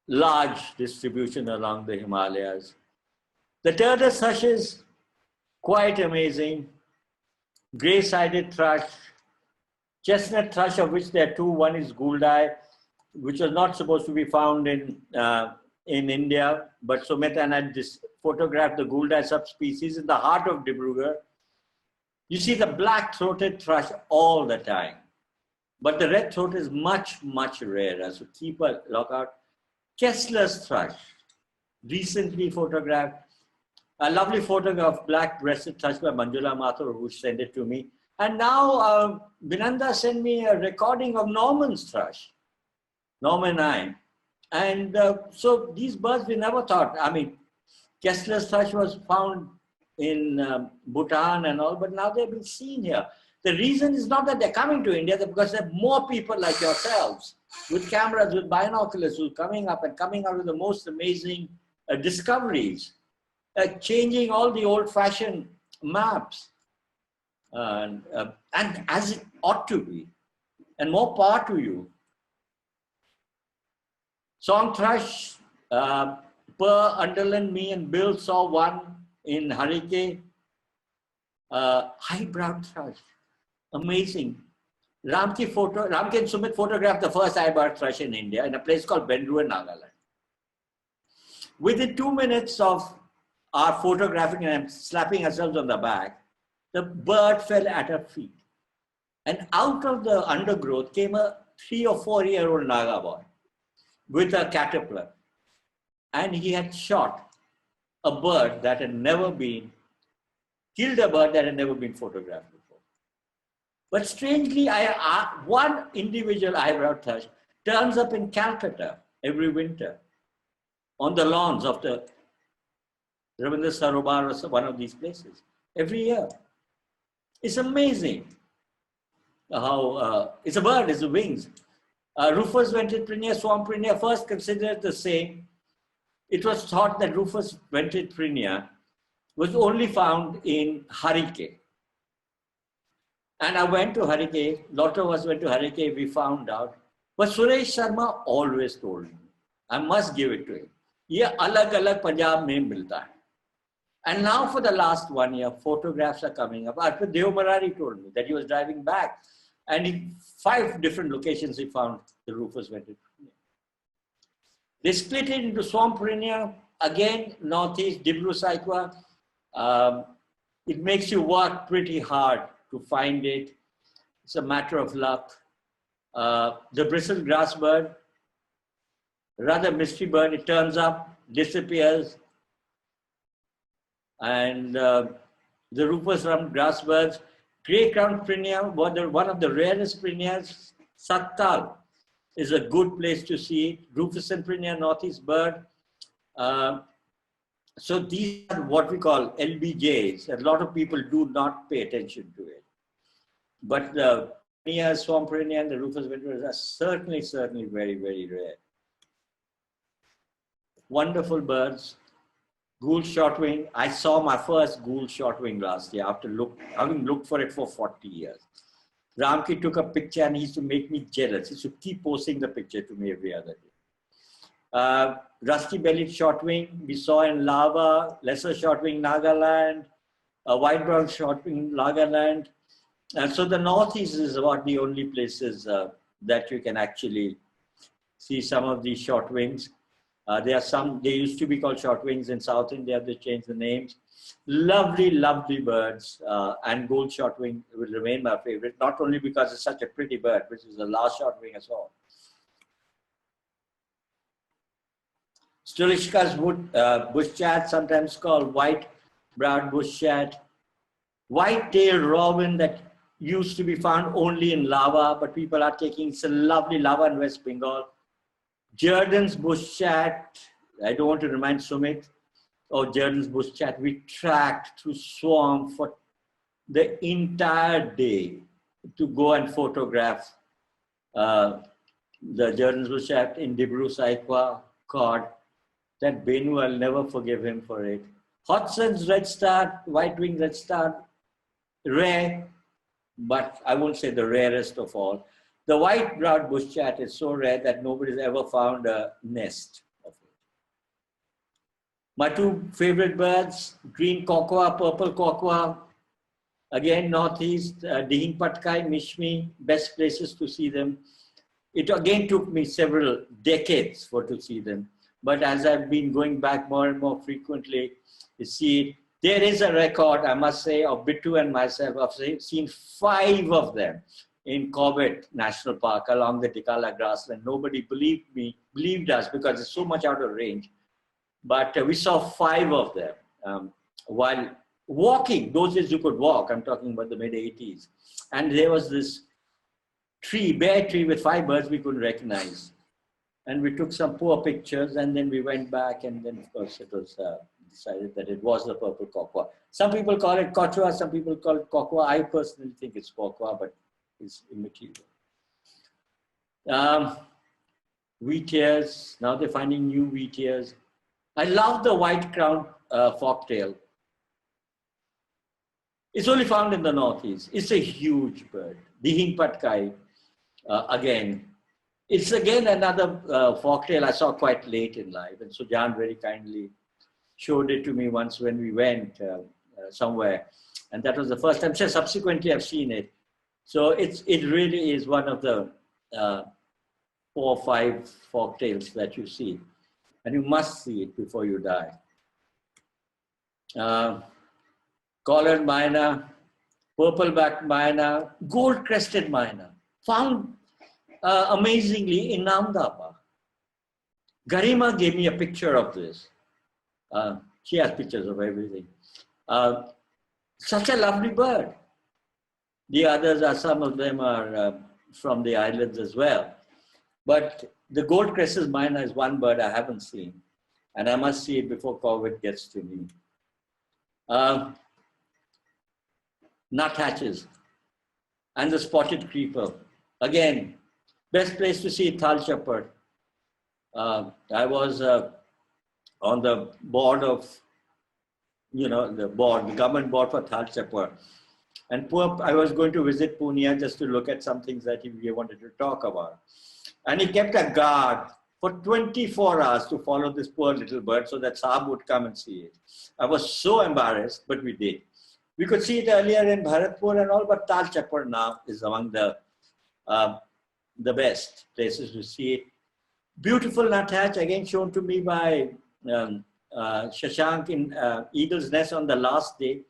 large distribution along the Himalayas. The Turkish thrushes, quite amazing. Gray-sided thrush, chestnut thrush, of which there are two. One is Gouldai, which was not supposed to be found in India, but Sumit and I just photographed the Gouldai subspecies in the heart of Dibrugarh. You see the black-throated thrush all the time, but the red throat is much, much rarer, so keep a lookout. Kessler's thrush, recently photographed. A lovely photograph of black-breasted thrush by Manjula Mathur, who sent it to me. And now Vinanda sent me a recording of Norman's thrush, Norman I. And so these birds we never thought, I mean, Kessler's thrush was found in Bhutan and all, but now they've been seen here. The reason is not that they're coming to India, because there are more people like yourselves with cameras, with binoculars, who are coming up and coming out with the most amazing discoveries, changing all the old-fashioned maps, and as it ought to be, and more power to you. Song thrush, Per, Underland, me and Bill saw one in Harike. High-browed thrush, amazing. Ramki and Sumit photographed the first high-browed thrush in India in a place called Benru in Nagaland. Within 2 minutes of our photographing and slapping ourselves on the back, the bird fell at her feet. And out of the undergrowth came a 3 or 4 year old Naga boy with a caterpillar. And he had shot a bird that had never been, killed a bird that had never been photographed before. But strangely, one individual high-browed thrush turns up in Calcutta every winter on the lawns of the Rabindra Sarovar or one of these places every year. It's amazing how it's a bird, it's the wings. Rufus ventriprinia, swamprinia, first considered the same. It was thought that Rufus ventriprinia was only found in Harike. And I went to Harike, lot of us went to Harike, we found out. But Suresh Sharma always told me, I must give it to him. Ye alag-alag Punjab mein milta hai. And now for the last 1 year, photographs are coming up. Arpit Deomarari told me that he was driving back and in 5 different locations he found the Rufus ventriprinia. They split it into swamprinia, again, northeast, Dibru Saikwa. It makes you work pretty hard to find it. It's a matter of luck. The bristled grass bird, rather mystery bird, it turns up, disappears. And the Rufus rumped grass birds, grey crowned prinia, one of the rarest prinias, Sattal is a good place to see it. Rufus and prinia, northeast bird. So these are what we call LBJs. A lot of people do not pay attention to it. But the prinia, swamp prinia, and the Rufus ventriprinia are certainly very, very rare. Wonderful birds. Gould shortwing. I saw my first Gould shortwing last year after having looked for it for 40 years. Ramki took a picture and he used to make me jealous. He used to keep posting the picture to me every other day. Rusty-bellied shortwing, we saw in Lava, lesser shortwing Nagaland, white-brown shortwing Nagaland. And so the Northeast is about the only places that you can actually see some of these short wings. There are some, they used to be called short wings in South India, they changed the names. Lovely, lovely birds, and gold short wing will remain my favorite, not only because it's such a pretty bird, which is the last short wing as well. Sturishka's bush chat, sometimes called white-browed bush chat. White-tailed robin that used to be found only in lava, but people are taking, it's a lovely lava in West Bengal. Jordan's bush chat, I don't want to remind Sumit of Jordan's bush chat. We tracked through swamp for the entire day to go and photograph the Jordan's bush chat in Dibru Saikwa caught. That Benu, I'll never forgive him for it. Hodson's red star, white-winged red star, rare, but I won't say the rarest of all. The white-browed bush chat is so rare that nobody's ever found a nest of it. My two favorite birds, green kokwa, purple kokwa, again northeast, Dihing Patkai, Mishmi, best places to see them. It again took me several decades to see them. But as I've been going back more and more frequently, you see it. There is a record, I must say, of Bittu and myself. I've seen 5 of them in Corbett National Park along the Tikala grassland. Nobody believed us because it's so much out of range. But we saw 5 of them while walking. Those days you could walk. I'm talking about the mid-80s. And there was this tree, bare tree with 5 birds we couldn't recognize. And we took some poor pictures, and then we went back, and then of course it was decided that it was the purple kokwa. Some people call it kochua, some people call it kokwa. I personally think it's kokwa, but it's immaterial. Wheat ears, now they're finding new wheat ears. I love the white-crowned forktail. It's only found in the Northeast. It's a huge bird. Dihing Patkai, again. It's again another forktail I saw quite late in life. And so Jan very kindly showed it to me once when we went somewhere. And that was the first time. So subsequently I've seen it. So it really is one of the 4 or 5 forktails that you see. And you must see it before you die. Collared myna, purple-backed myna, gold-crested myna, found amazingly in Namdapa. Garima gave me a picture of this. She has pictures of everything. Such a lovely bird. The others are, some of them are from the islands as well. But the gold-crested myna is one bird I haven't seen. And I must see it before COVID gets to me. Nuthatches and the spotted creeper. Again, best place to see Thal Chapar. I was on the board of, the government board for Thal Chapar. And I was going to visit Pune just to look at some things that he wanted to talk about. And he kept a guard for 24 hours to follow this poor little bird so that Saab would come and see it. I was so embarrassed, but we did. We could see it earlier in Bharatpur and all, but Thal Chapar now is among the best places to see it. Beautiful nuthatch, again shown to me by Shashank in Eagle's Nest on the last day.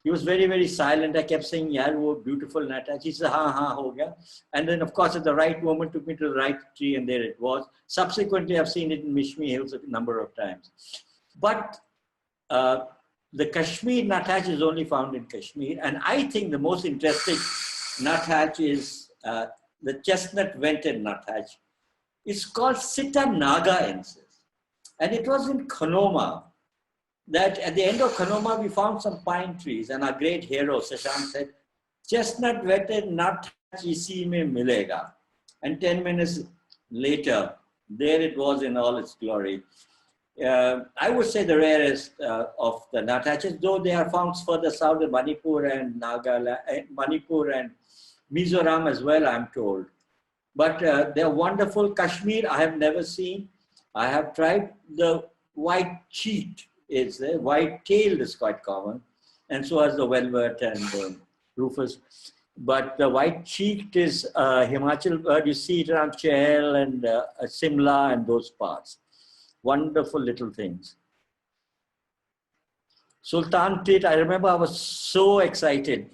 He was very, very silent. I kept saying, "Yaar, wo beautiful nuthatch." He said, "Ha, ho gaya." And then, of course, at the right moment, took me to the right tree, and there it was. Subsequently, I've seen it in Mishmi Hills a number of times. But the Kashmir nuthatch is only found in Kashmir. And I think the most interesting nuthatch is the chestnut vented nuthatch. It's called Sita nagaensis. And it was in Kanoma that at the end of Kanoma, we found some pine trees. And our great hero, Shashank, said, "Chestnut vented nuthatch isi mein milega." And 10 minutes later, there it was in all its glory. I would say the rarest of the nuthatches, though they are found further south in Manipur and Manipur and Mizoram as well, I'm told. But they're wonderful. Kashmir, I have never seen. I have tried. The white cheat is there. White tailed is quite common. And so has the velvet and rufous. But the white-cheeked is Himachal bird. You see it around Chehel and Simla and those parts. Wonderful little things. Sultan tit, I remember I was so excited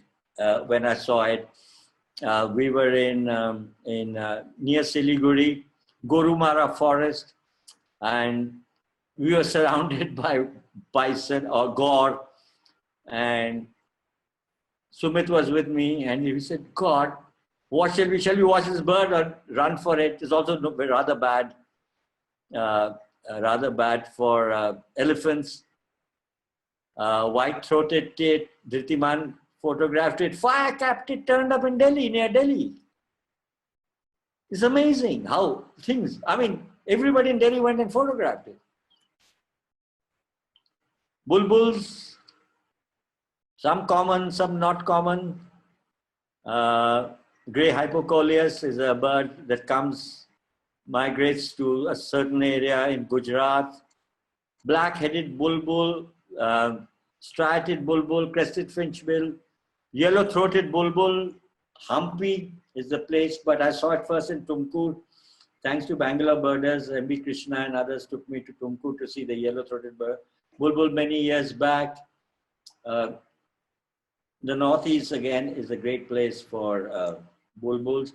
when I saw it. We were in near Siliguri, Gorumara forest, and we were surrounded by bison or gore. And Sumit was with me, and he said, God, what shall we watch this bird or run for it? It's also rather bad for elephants. White-throated tit, Dhritiman photographed it. Fire-capped tit turned up in Delhi, near Delhi. It's amazing how things, I mean, everybody in Delhi went and photographed it. Bulbuls, some common, some not common. Grey hypocoleus is a bird that migrates to a certain area in Gujarat. Black-headed bulbul, striated bulbul, crested finchbill, yellow-throated bulbul, humpy is the place, but I saw it first in Tumkur. Thanks to Bangalore birders, M.B. Krishna and others took me to Tumkur to see the yellow-throated bulbul many years back. The Northeast, again, is a great place for bulbuls.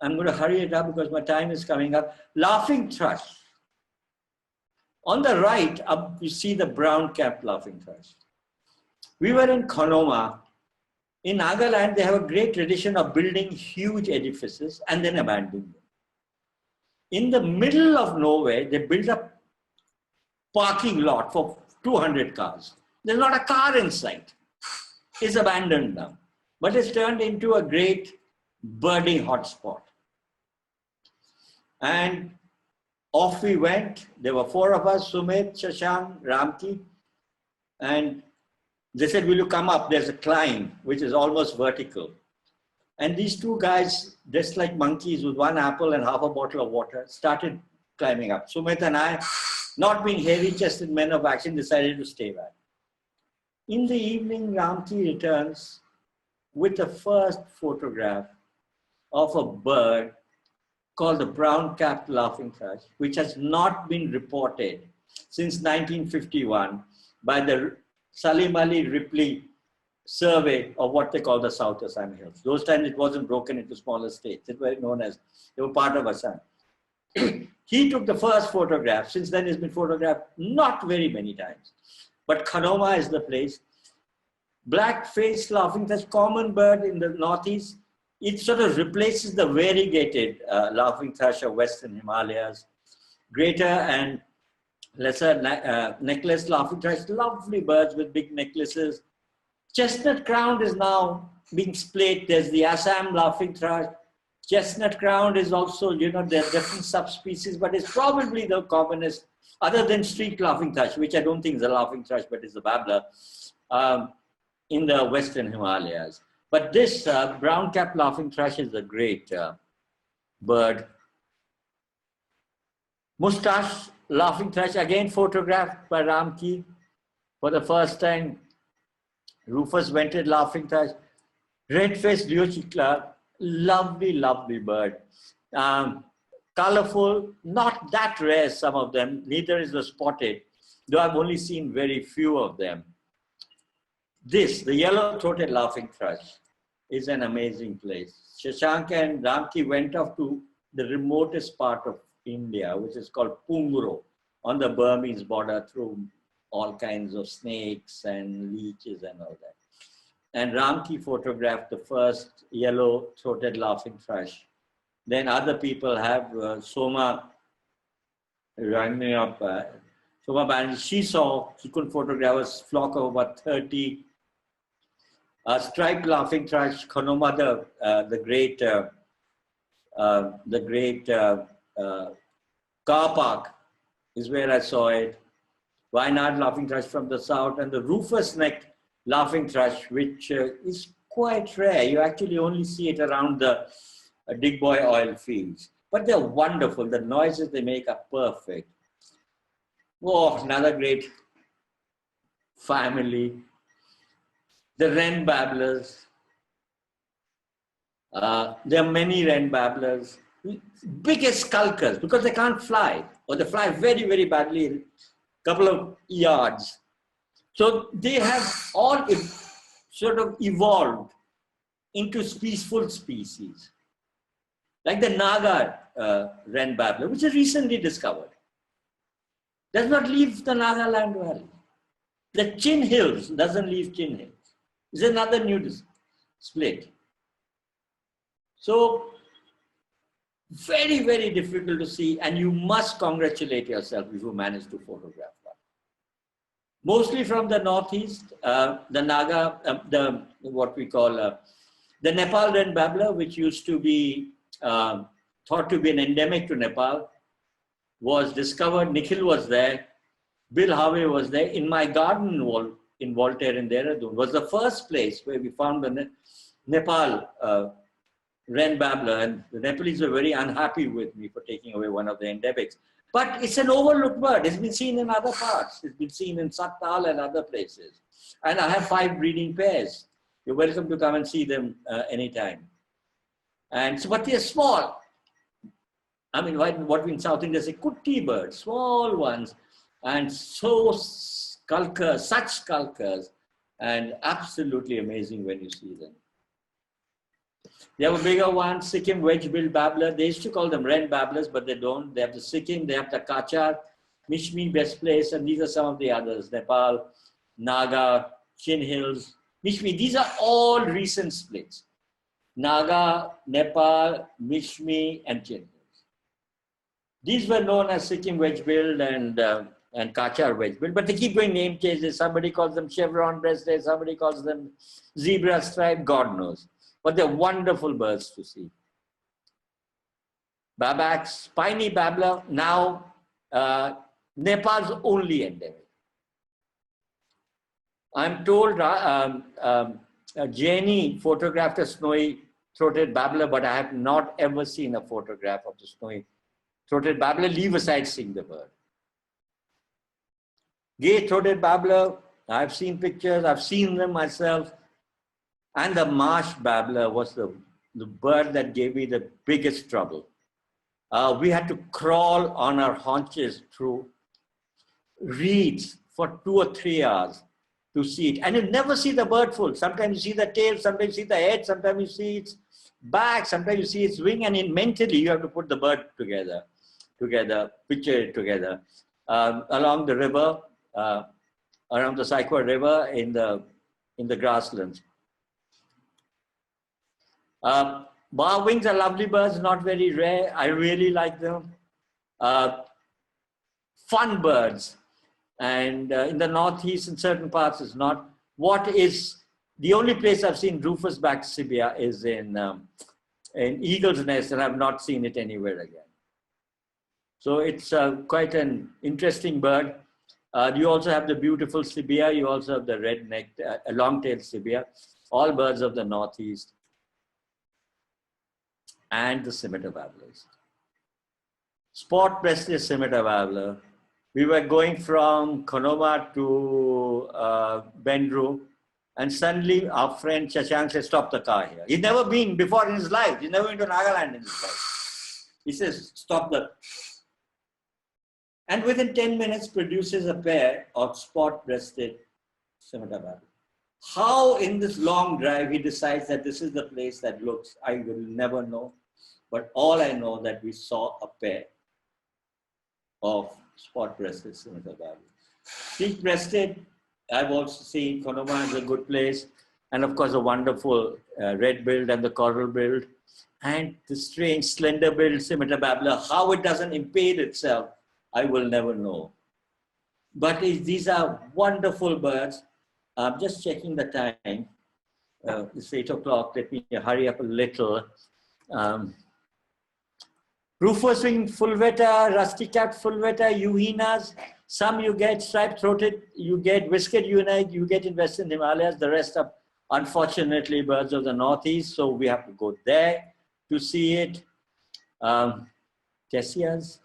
I'm going to hurry it up because my time is coming up. Laughing thrush. On the right, up you see the brown-capped laughing thrush. We were in Konoma. In Nagaland, they have a great tradition of building huge edifices and then abandoning them. In the middle of nowhere, they built a parking lot for 200 cars. There's not a car in sight. It's abandoned now. But it's turned into a great birding hotspot. And off we went. There were 4 of us, Sumit, Shashank, Ramki. And they said, will you come up? There's a climb, which is almost vertical. And these 2 guys, dressed like monkeys with 1 apple and half a bottle of water, started climbing up. Sumit and I, not being heavy-chested men of action, decided to stay back. In the evening, Ramki returns with the first photograph of a bird called the brown-capped laughing thrush, which has not been reported since 1951 by the Salim Ali Ripley survey of what they call the South Assam Hills. Those times it wasn't broken into smaller states. It was known as, they were part of Assam. He took the first photograph. Since then it's been photographed not very many times. But Konoma is the place. Black-faced laughing thrush, common bird in the Northeast. It sort of replaces the variegated laughing thrush of Western Himalayas. Greater and lesser necklace laughing thrush, lovely birds with big necklaces. Chestnut crowned is now being split. There's the Assam laughing thrush. Chestnut crowned is also, you know, there are different subspecies, but it's probably the commonest, other than street laughing thrush, which I don't think is a laughing thrush, but is a babbler, in the Western Himalayas. But this brown-capped laughing thrush is a great bird. Mustache laughing thrush, again photographed by Ramki for the first time. Rufous vented laughing thrush. Red-faced Liochicla, lovely, lovely bird. Colorful, not that rare, some of them. Neither is the spotted, though I've only seen very few of them. This, the yellow-throated laughing thrush, is an amazing place. Shashank and Ramki went off to the remotest part of India, which is called Pungro, on the Burmese border, through all kinds of snakes and leeches and all that. And Ramki photographed the first yellow-throated laughing thrush. Then other people have Soma rang me up. Soma Banerjee, she couldn't photograph a flock of about 30 striped laughing thrush. Konoma, the great car park is where I saw it. Wayanad laughing thrush from the south, and the rufous-necked laughing thrush, which is quite rare. You actually only see it around the Digboy oil fields. But they're wonderful. The noises they make are perfect. Oh, another great family. The wren babblers. There are many wren babblers, biggest skulkers because they can't fly or they fly very, very badly, a couple of yards. So they have all sort of evolved into peaceful species, like the Naga wren babbler, which is recently discovered. Does not leave the Nagaland Valley. The Chin Hills doesn't leave Chin Hills. It's another new split. So very, very difficult to see, and you must congratulate yourself if you manage to photograph one. Mostly from the northeast, the Naga, what we call the Nepal wren babbler, which used to be thought to be an endemic to Nepal, was discovered. Nikhil was there, Bill Harvey was there. In my garden wall in Voltaire in Dehradun was the first place where we found the Nepal wren babbler, and the Nepalese were very unhappy with me for taking away one of the endemics. But it's an overlooked bird. It's been seen in other parts. It's been seen in Sattal and other places. And I have 5 breeding pairs. You're welcome to come and see them anytime. And so, but they're small. I mean, what we in South India say, kutti birds, small ones, and so skulkers, such skulkers, and absolutely amazing when you see them. They have a bigger one, Sikkim wedge-billed babbler. They used to call them wren babblers, but they don't. They have the Sikkim, they have the Kachar, Mishmi, best place, and these are some of the others. Nepal, Naga, Chin Hills, Mishmi. These are all recent splits. Naga, Nepal, Mishmi, and Chin Hills. These were known as Sikkim wedge-billed and Kachar wedge-billed, but they keep going name changes. Somebody calls them chevron-breasted, somebody calls them zebra stripe, God knows. But they're wonderful birds to see. Babax, spiny babbler, now Nepal's only endemic. I'm told Jenny photographed a snowy throated babbler, but I have not ever seen a photograph of the snowy throated babbler, leave aside seeing the bird. Gay throated babbler, I've seen pictures, I've seen them myself. And the marsh babbler was the bird that gave me the biggest trouble. We had to crawl on our haunches through reeds for 2 or 3 hours to see it. And you never see the bird full. Sometimes you see the tail, sometimes you see the head, sometimes you see its back, sometimes you see its wing, and mentally you have to put the bird together, picture it together. Along the river, around the Saikwa River in the grasslands. Bar wings are lovely birds, not very rare. I really like them. Fun birds. And in the northeast, in certain parts, it's not. What is the only place I've seen Rufous-backed Sibia is in Eagle's Nest, and I've not seen it anywhere again. So it's quite an interesting bird. You also have the beautiful Sibia. You also have the red-necked, long-tailed Sibia. All birds of the northeast. And the scimitar babblers. Spot-breasted scimitar babbler. We were going from Konoma to Bendru, and suddenly our friend Shashank said, stop the car here. He's never been before in his life. He's never been to Nagaland in his life. He says, stop the... And within 10 minutes produces a pair of spot-breasted scimitar babblers. How in this long drive he decides that this is the place that looks, I will never know. But all I know that we saw a pair of spot-breasted scimitar babblers. Peak-breasted, I've also seen Konoma is a good place. And of course, a wonderful red-billed and the coral-billed. And the strange slender-billed scimitar babbler, how it doesn't impale itself, I will never know. But these are wonderful birds. I'm just checking the time. It's 8 o'clock. Let me hurry up a little. Rufous-winged fulveta, rusty-capped fulveta, euhenas. Some you get stripe-throated, you get whiskered unite, you get in Western Himalayas. The rest are unfortunately birds of the northeast, so we have to go there to see it. Tessias.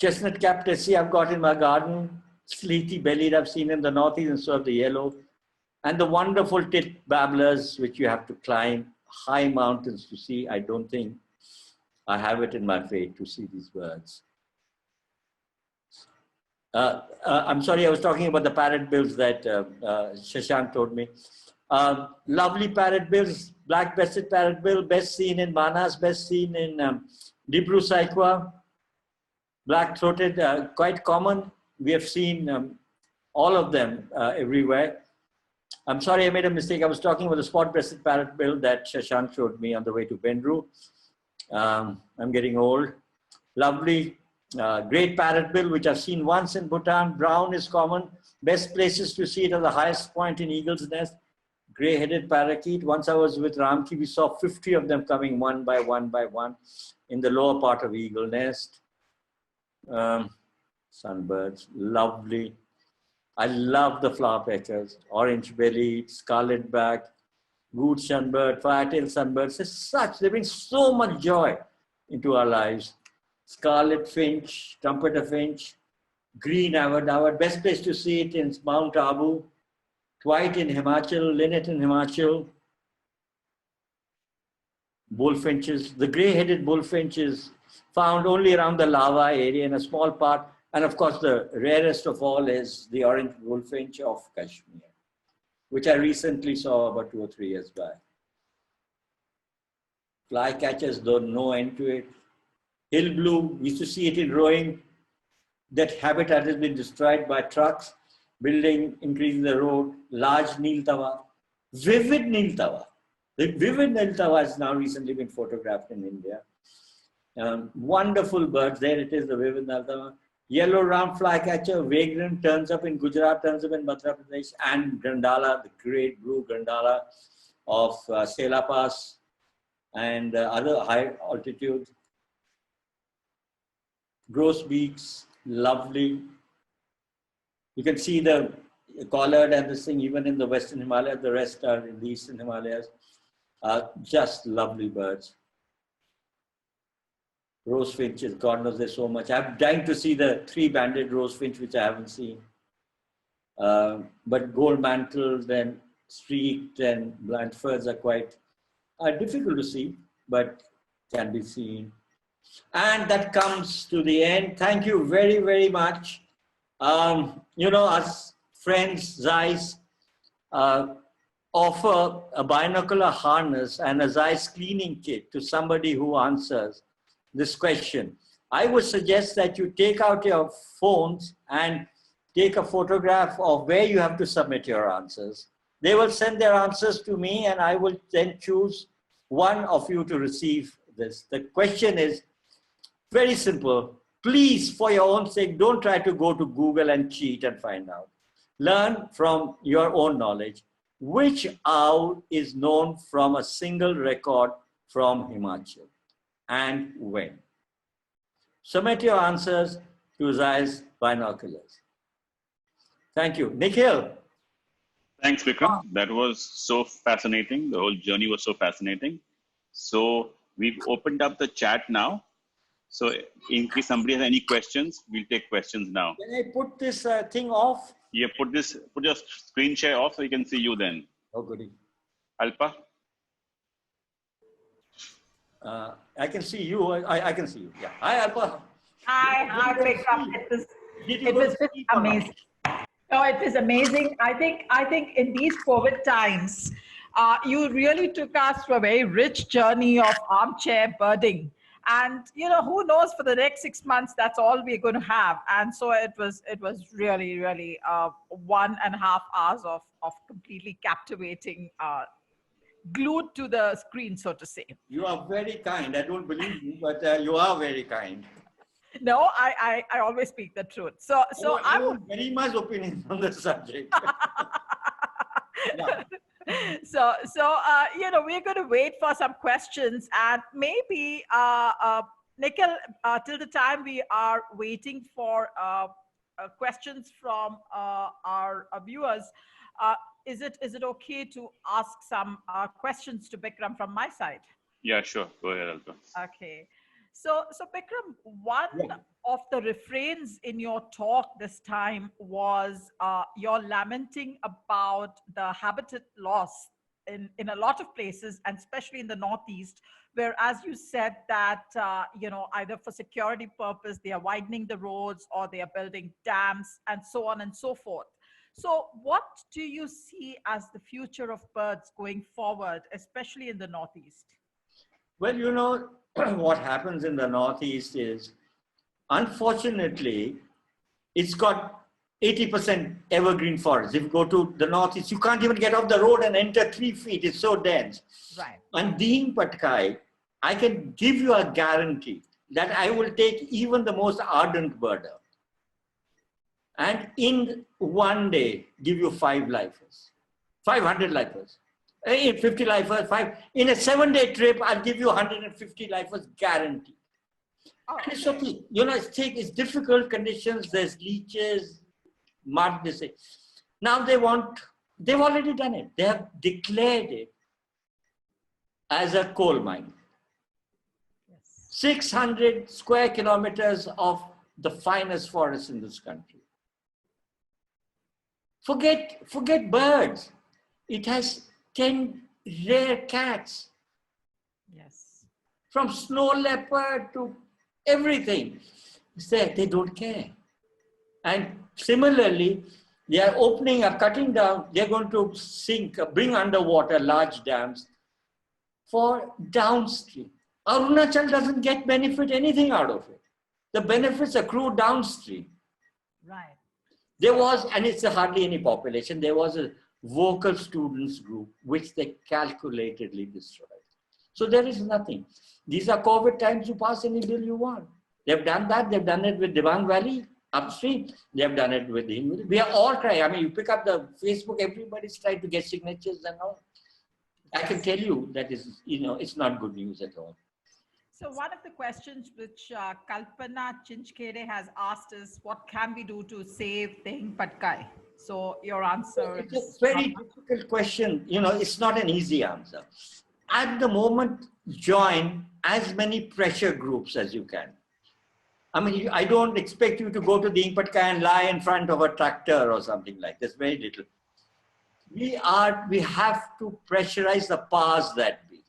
Chestnut-capped tessie I've got in my garden. Sleety-bellied I've seen in the northeast, and so have the yellow. And the wonderful tit babblers, which you have to climb high mountains to see. I don't think I have it in my fate to see these birds. I'm sorry, I was talking about the parrotbills that Shashank told me. Lovely parrotbills, black-breasted parrotbill, best seen in Manas, best seen in Dibru Saikwa. Black-throated, quite common. We have seen all of them everywhere. I'm sorry, I made a mistake. I was talking about the spot-breasted parrotbill that Shashank showed me on the way to Benru. I'm getting old. Lovely, great parrotbill, which I've seen once in Bhutan. Brown is common. Best places to see it are the highest point in Eagle's Nest. Gray-headed parakeet. Once I was with Ramki, we saw 50 of them coming one by one by one in the lower part of Eagle Nest. Sunbirds, lovely. I love the flower peckers, orange-bellied, scarlet-back, good sunbird, fire-tailed sunbirds. They bring so much joy into our lives. Scarlet finch, trumpeter finch, green avard. Best place to see it in Mount Abu, white in Himachal, linnet in Himachal. Bullfinches, the gray-headed bullfinch is found only around the lava area in a small part. And of course, the rarest of all is the orange bullfinch of Kashmir, which I recently saw about 2 or 3 years back. Flycatchers, though, no end to it. Hill blue, we used to see it in rowing. That habitat has been destroyed by trucks, building, increasing the road. Large Neeltawa, vivid Neeltawa. The vivid Neeltawa has now recently been photographed in India. Wonderful birds. There it is, the vivid Neeltawa. Yellow round flycatcher, vagrant, turns up in Gujarat, turns up in Madhya Pradesh, and Grandala, the great blue Grandala of Sela Pass and other high altitudes. Grosbeaks, lovely. You can see the collared and this thing even in the Western Himalayas. The rest are in the Eastern Himalayas. Just lovely birds. Rose finches, God knows there's so much. I'm dying to see the 3-banded rose finch, which I haven't seen. But gold mantled and streaked and Blanford's are quite difficult to see, but can be seen. And that comes to the end. Thank you very, very much. You know, us friends, Zeiss, offer a binocular harness and a Zeiss cleaning kit to somebody who answers this question. I would suggest that you take out your phones and take a photograph of where you have to submit your answers. They will send their answers to me and I will then choose one of you to receive this. The question is very simple. Please, for your own sake, don't try to go to Google and cheat and find out. Learn from your own knowledge. Which owl is known from a single record from Himachal? And when? Submit your answers to Zeiss binoculars. Thank you. Nikhil. Thanks, Bikram. That was so fascinating. The whole journey was so fascinating. So we've opened up the chat now. So in case somebody has any questions, we'll take questions now. Can I put this thing off? Yeah, put your screen share off so you can see you then. Oh, goody. Alpa? I can see you. I can see you. Yeah. Hi, Alpa. Hi, Bikram. It was just amazing. No, it was amazing. I think in these COVID times, you really took us through a very rich journey of armchair birding. And you know, who knows, for the next 6 months, that's all we're going to have. And so it was really 1.5 hours of completely captivating, glued to the screen, so to say. You are very kind. I don't believe you, but you are very kind. No, I always speak the truth. So I have very much opinion on the subject. Yeah. So you know, we're going to wait for some questions, and maybe Nikhil, till the time we are waiting for questions from our viewers, is it okay to ask some questions to Bikram from my side? Yeah, sure. Go ahead, Alpa. Okay. So Bikram, one of the refrains in your talk this time was your lamenting about the habitat loss in a lot of places, and especially in the Northeast, where, as you said, that either for security purpose they are widening the roads or they are building dams and so on and so forth. So what do you see as the future of birds going forward, especially in the Northeast? Well, what happens in the Northeast is, unfortunately, it's got 80% evergreen forest. If you go to the Northeast, you can't even get off the road and enter 3 feet. It's so dense. Right. And being Patkai, I can give you a guarantee that I will take even the most ardent birder and in one day give you 5 lifers, 500 lifers. In 50 lifers, 5. In a 7-day trip, I'll give you 150 lifers guaranteed. Oh, and it's okay. It's difficult conditions. There's leeches, mud. They say. Now they've already done it. They have declared it as a coal mine. yes. 600 square kilometers of the finest forest in this country. Forget birds. It has 10 rare cats. Yes. From snow leopard to everything. They don't care. And similarly, they are opening up, cutting down, they're going to bring underwater large dams for downstream. Arunachal doesn't get anything out of it. The benefits accrue downstream. Right. There was, and it's hardly any population, there was a vocal students group which they calculatedly destroyed. So there is nothing. These are COVID times, you pass any bill you want. They've done that. They've done it with Devang Valley upstream. They've done it with the. We are all trying. I mean, you pick up the Facebook, everybody's trying to get signatures and all. I can tell you that is, it's not good news at all. So one of the questions which Kalpana Chinchkere has asked is, what can we do to save the Patkai? So your answer is... It's a very difficult question. It's not an easy answer. At the moment, join as many pressure groups as you can. I mean, I don't expect you to go to the Patkai and lie in front of a tractor or something like this. Very little. We have to pressurize the powers that be.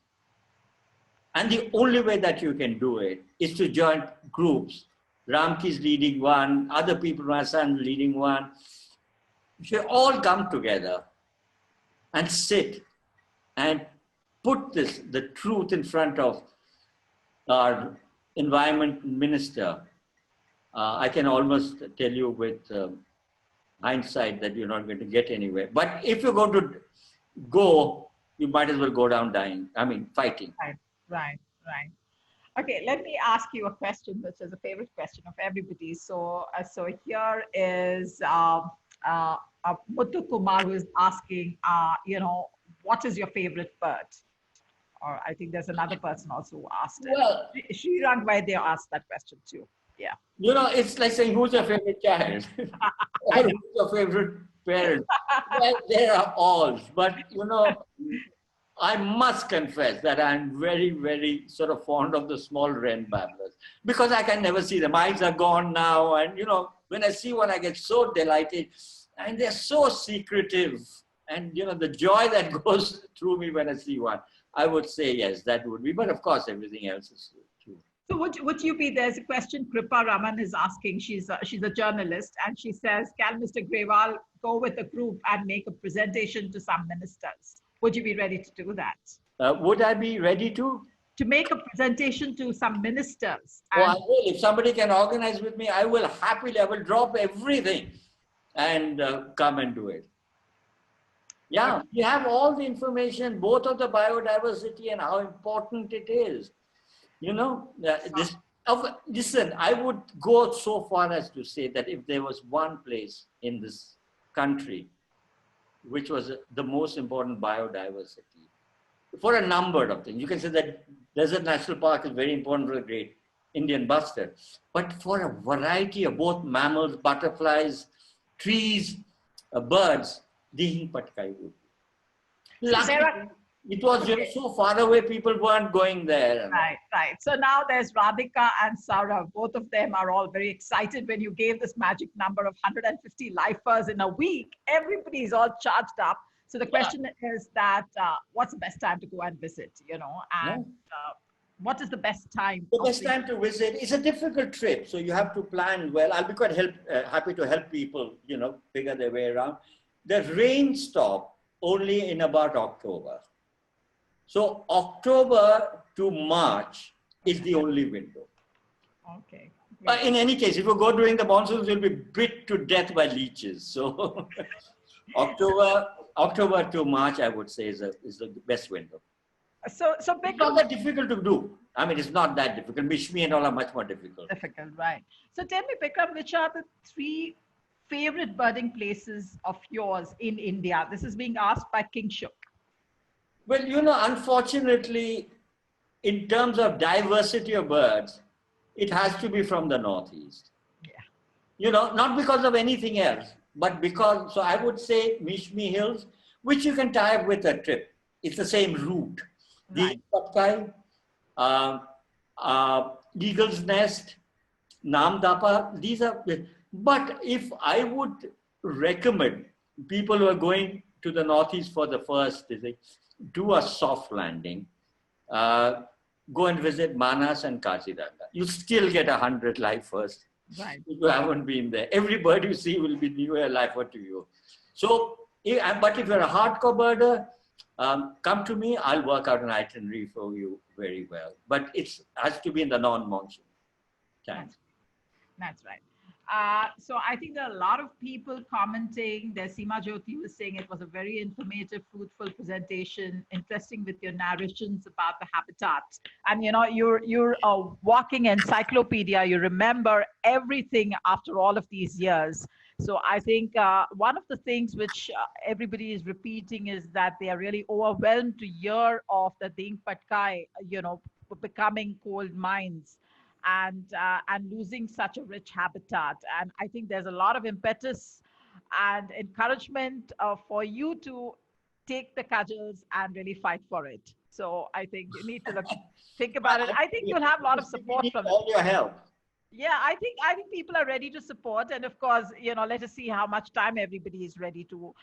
And the only way that you can do it is to join groups. Ramki's leading one, other people, my son leading one. We should all come together and sit and put the truth in front of our environment minister. I can almost tell you with hindsight that you're not going to get anywhere. But if you're going to go, you might as well go down fighting. Right. Okay, let me ask you a question, which is a favorite question of everybody. So here is Muthu Kumar, who is asking, what is your favorite bird? Or I think there's another person also who asked it. Well, Srirang Vaidya asked that question too. Yeah. It's like saying, who's your favorite child? Or who's your favorite parent? Well, there are all. But, I must confess that I'm very, very sort of fond of the small wren babblers because I can never see them. Eyes are gone now. And, when I see one, I get so delighted. And they're so secretive. And, the joy that goes through me when I see one, I would say, yes, that would be. But of course, everything else is true. So would you be, there's a question Kripa Raman is asking. She's a journalist and she says, can Mr. Grewal go with a group and make a presentation to some ministers? Would you be ready to do that? Would I be ready to? To make a presentation to some ministers. Oh, I will. If somebody can organize with me, I will drop everything and come and do it. Yeah, you have all the information, both of the biodiversity and how important it is. Listen, I would go so far as to say that if there was one place in this country which was the most important biodiversity, for a number of things. You can say that Desert National Park is very important for the great Indian bustard, but for a variety of both mammals, butterflies, trees, birds, the Patkai would be. It was so far away, people weren't going there. Right, right. So now there's Radhika and Saurav. Both of them are all very excited when you gave this magic number of 150 lifers in a week. Everybody's all charged up. So the question is that what's the best time to go and visit, and what is the best time? The best time to visit is a difficult trip. So you have to plan well. I'll be quite happy to help people, figure their way around. The rain stop only in about October. So October to March is the only window. Okay. In any case, if you go during the monsoons, you'll be bit to death by leeches. So October to March, I would say, is the best window. So it's not that difficult to do. I mean, it's not that difficult. Mishmi and all are much more difficult. Difficult, right. So tell me, Bikram, which are the 3 favorite birding places of yours in India? This is being asked by King Shook. Well, unfortunately, in terms of diversity of birds, it has to be from the Northeast. Yeah. Not because of anything else, but because, so I would say Mishmi Hills, which you can tie up with a trip. It's the same route. The Patkai, Eagle's Nest, Namdapa, these are, but if I would recommend people who are going to the Northeast for the first visit, do a soft landing, go and visit Manas and Kaziranga. You still get 100 lifers. Right. If you haven't been there. Every bird you see will be new a lifer to you. So, but if you're a hardcore birder, come to me, I'll work out an itinerary for you very well. But it has to be in the non-monsoon time. That's right. So I think there are a lot of people commenting. There's Seema Jyoti was saying it was a very informative, fruitful presentation, interesting with your narrations about the habitats. And you're a walking encyclopedia. You remember everything after all of these years. So I think one of the things which everybody is repeating is that they are really overwhelmed to hear of the Ding Patkai, becoming coal mines and losing such a rich habitat. And I think there's a lot of impetus and encouragement for you to take the cudgels and really fight for it. So I think you need to think about it. I think you'll have a lot of support from all your help. Yeah, I think people are ready to support, and of course, let us see how much time everybody is ready to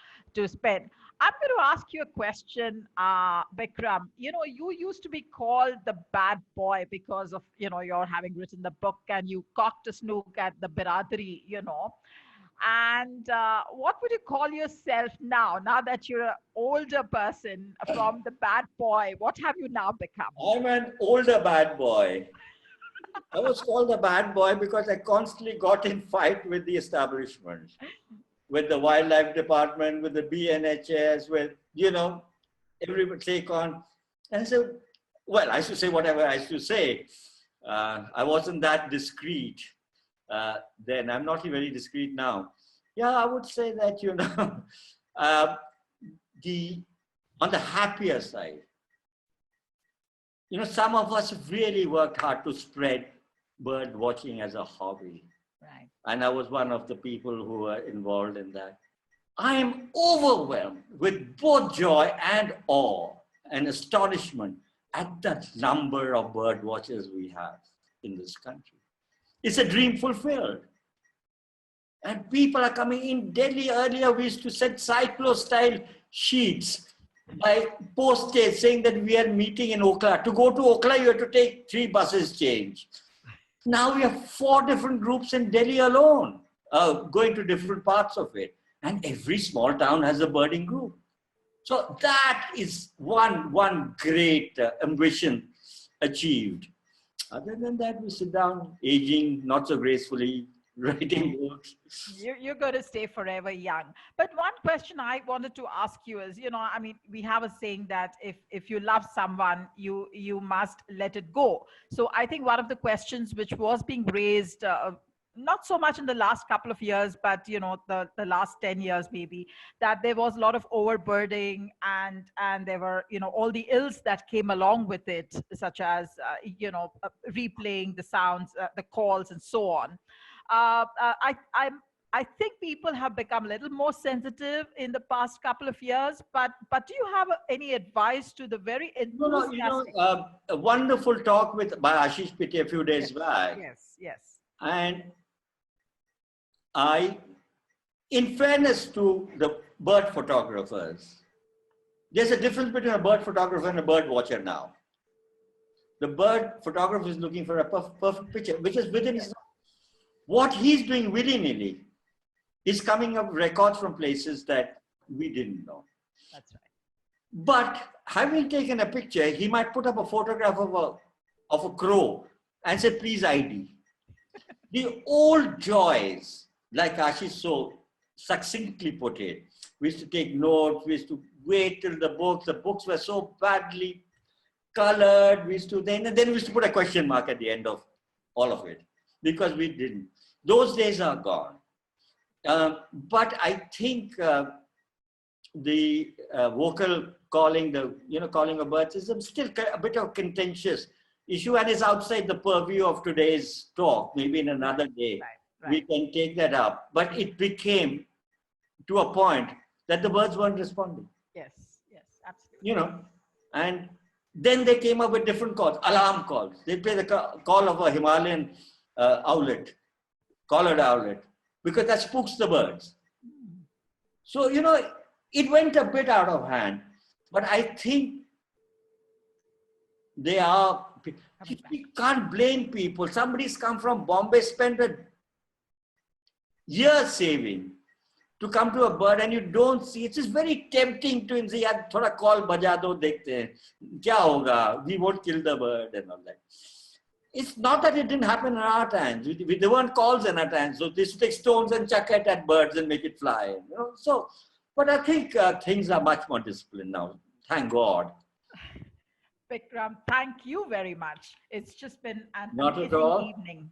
spend. I'm going to ask you a question, Bikram. You used to be called the bad boy because of your having written the book, and you cocked a snook at the Biradari, And what would you call yourself now? Now that you're an older person from the bad boy, what have you now become? I'm an older bad boy. I was called a bad boy because I constantly got in fight with the establishment, with the wildlife department, with the BNHS, with, everybody take on. And so, well, I should say whatever I should say. I wasn't that discreet then. I'm not very discreet now. Yeah, I would say that, on the happier side, some of us really worked hard to spread bird watching as a hobby. Right. And I was one of the people who were involved in that. I am overwhelmed with both joy and awe and astonishment at the number of bird watchers we have in this country. It's a dream fulfilled. And people are coming in. Delhi earlier, we used to send cyclo-style sheets by postage saying that we are meeting in Okla. To go to Okla, you have to take 3 buses change. Now we have 4 different groups in Delhi alone, going to different parts of it. And every small town has a birding group. So that is one great ambition achieved. Other than that, we sit down, aging not so gracefully, writing books. You're going to stay forever young. But one question I wanted to ask you is, we have a saying that if you love someone, you must let it go. So I think one of the questions which was being raised, not so much in the last couple of years, but the last 10 years maybe, that there was a lot of overbirding and there were all the ills that came along with it, such as replaying the sounds, the calls, and so on. I think people have become a little more sensitive in the past couple of years, but do you have any advice to the very enthusiastic? A wonderful talk by Ashish Pitti a few days back. Yes. And in fairness to the bird photographers, there's a difference between a bird photographer and a bird watcher now. The bird photographer is looking for a perfect picture, which is within his. What he's doing willy-nilly is coming up records from places that we didn't know. That's right. But having taken a picture, he might put up a photograph of a crow and say, please ID. The old joys, like Ashish so succinctly put it, we used to take notes, we used to wait till the books were so badly colored, we used to then we used to put a question mark at the end of all of it, because we didn't. Those days are gone. But I think the vocal calling, calling of birds is still a bit of contentious issue, and is outside the purview of today's talk. Maybe in another day, we can take that up. But it became to a point that the birds weren't responding. Yes, absolutely. And then they came up with different calls, alarm calls. They play the call of a Himalayan collared owlet, because that spooks the birds. So, it went a bit out of hand, but I think we can't blame people. Somebody's come from Bombay, spent a year saving to come to a bird, and you don't see. It's just very tempting to say, "Yaar, thoda call baja do, dekhte hain. Kya hoga? We won't kill the bird," and all that. It's not that it didn't happen in our times. There weren't calls in our times, so they used to take stones and chuck it at birds and make it fly. So, but I think things are much more disciplined now. Thank God. Bikram, thank you very much. It's just been an Not at all. Evening.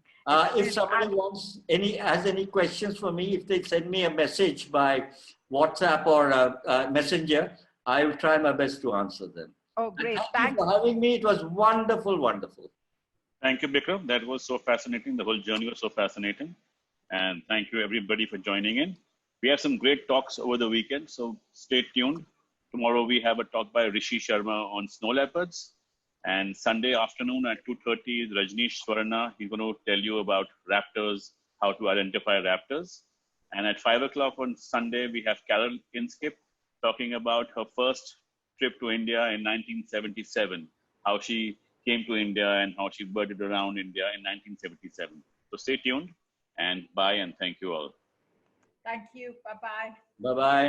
If somebody has any questions for me, if they send me a message by WhatsApp or Messenger, I will try my best to answer them. Oh, great. Thank you for having me. It was wonderful, wonderful. Thank you, Bikram. That was so fascinating. The whole journey was so fascinating. And thank you, everybody, for joining in. We have some great talks over the weekend, so stay tuned. Tomorrow, we have a talk by Rishi Sharma on snow leopards. And Sunday afternoon at 2:30 is Rajneesh Swarna. He's going to tell you about raptors, how to identify raptors. And at 5 o'clock on Sunday, we have Carol Kinskip talking about her first trip to India in 1977, how she came to India and how she birded around India in 1977. So stay tuned, and bye, and thank you all. Thank you. Bye-bye. Bye-bye.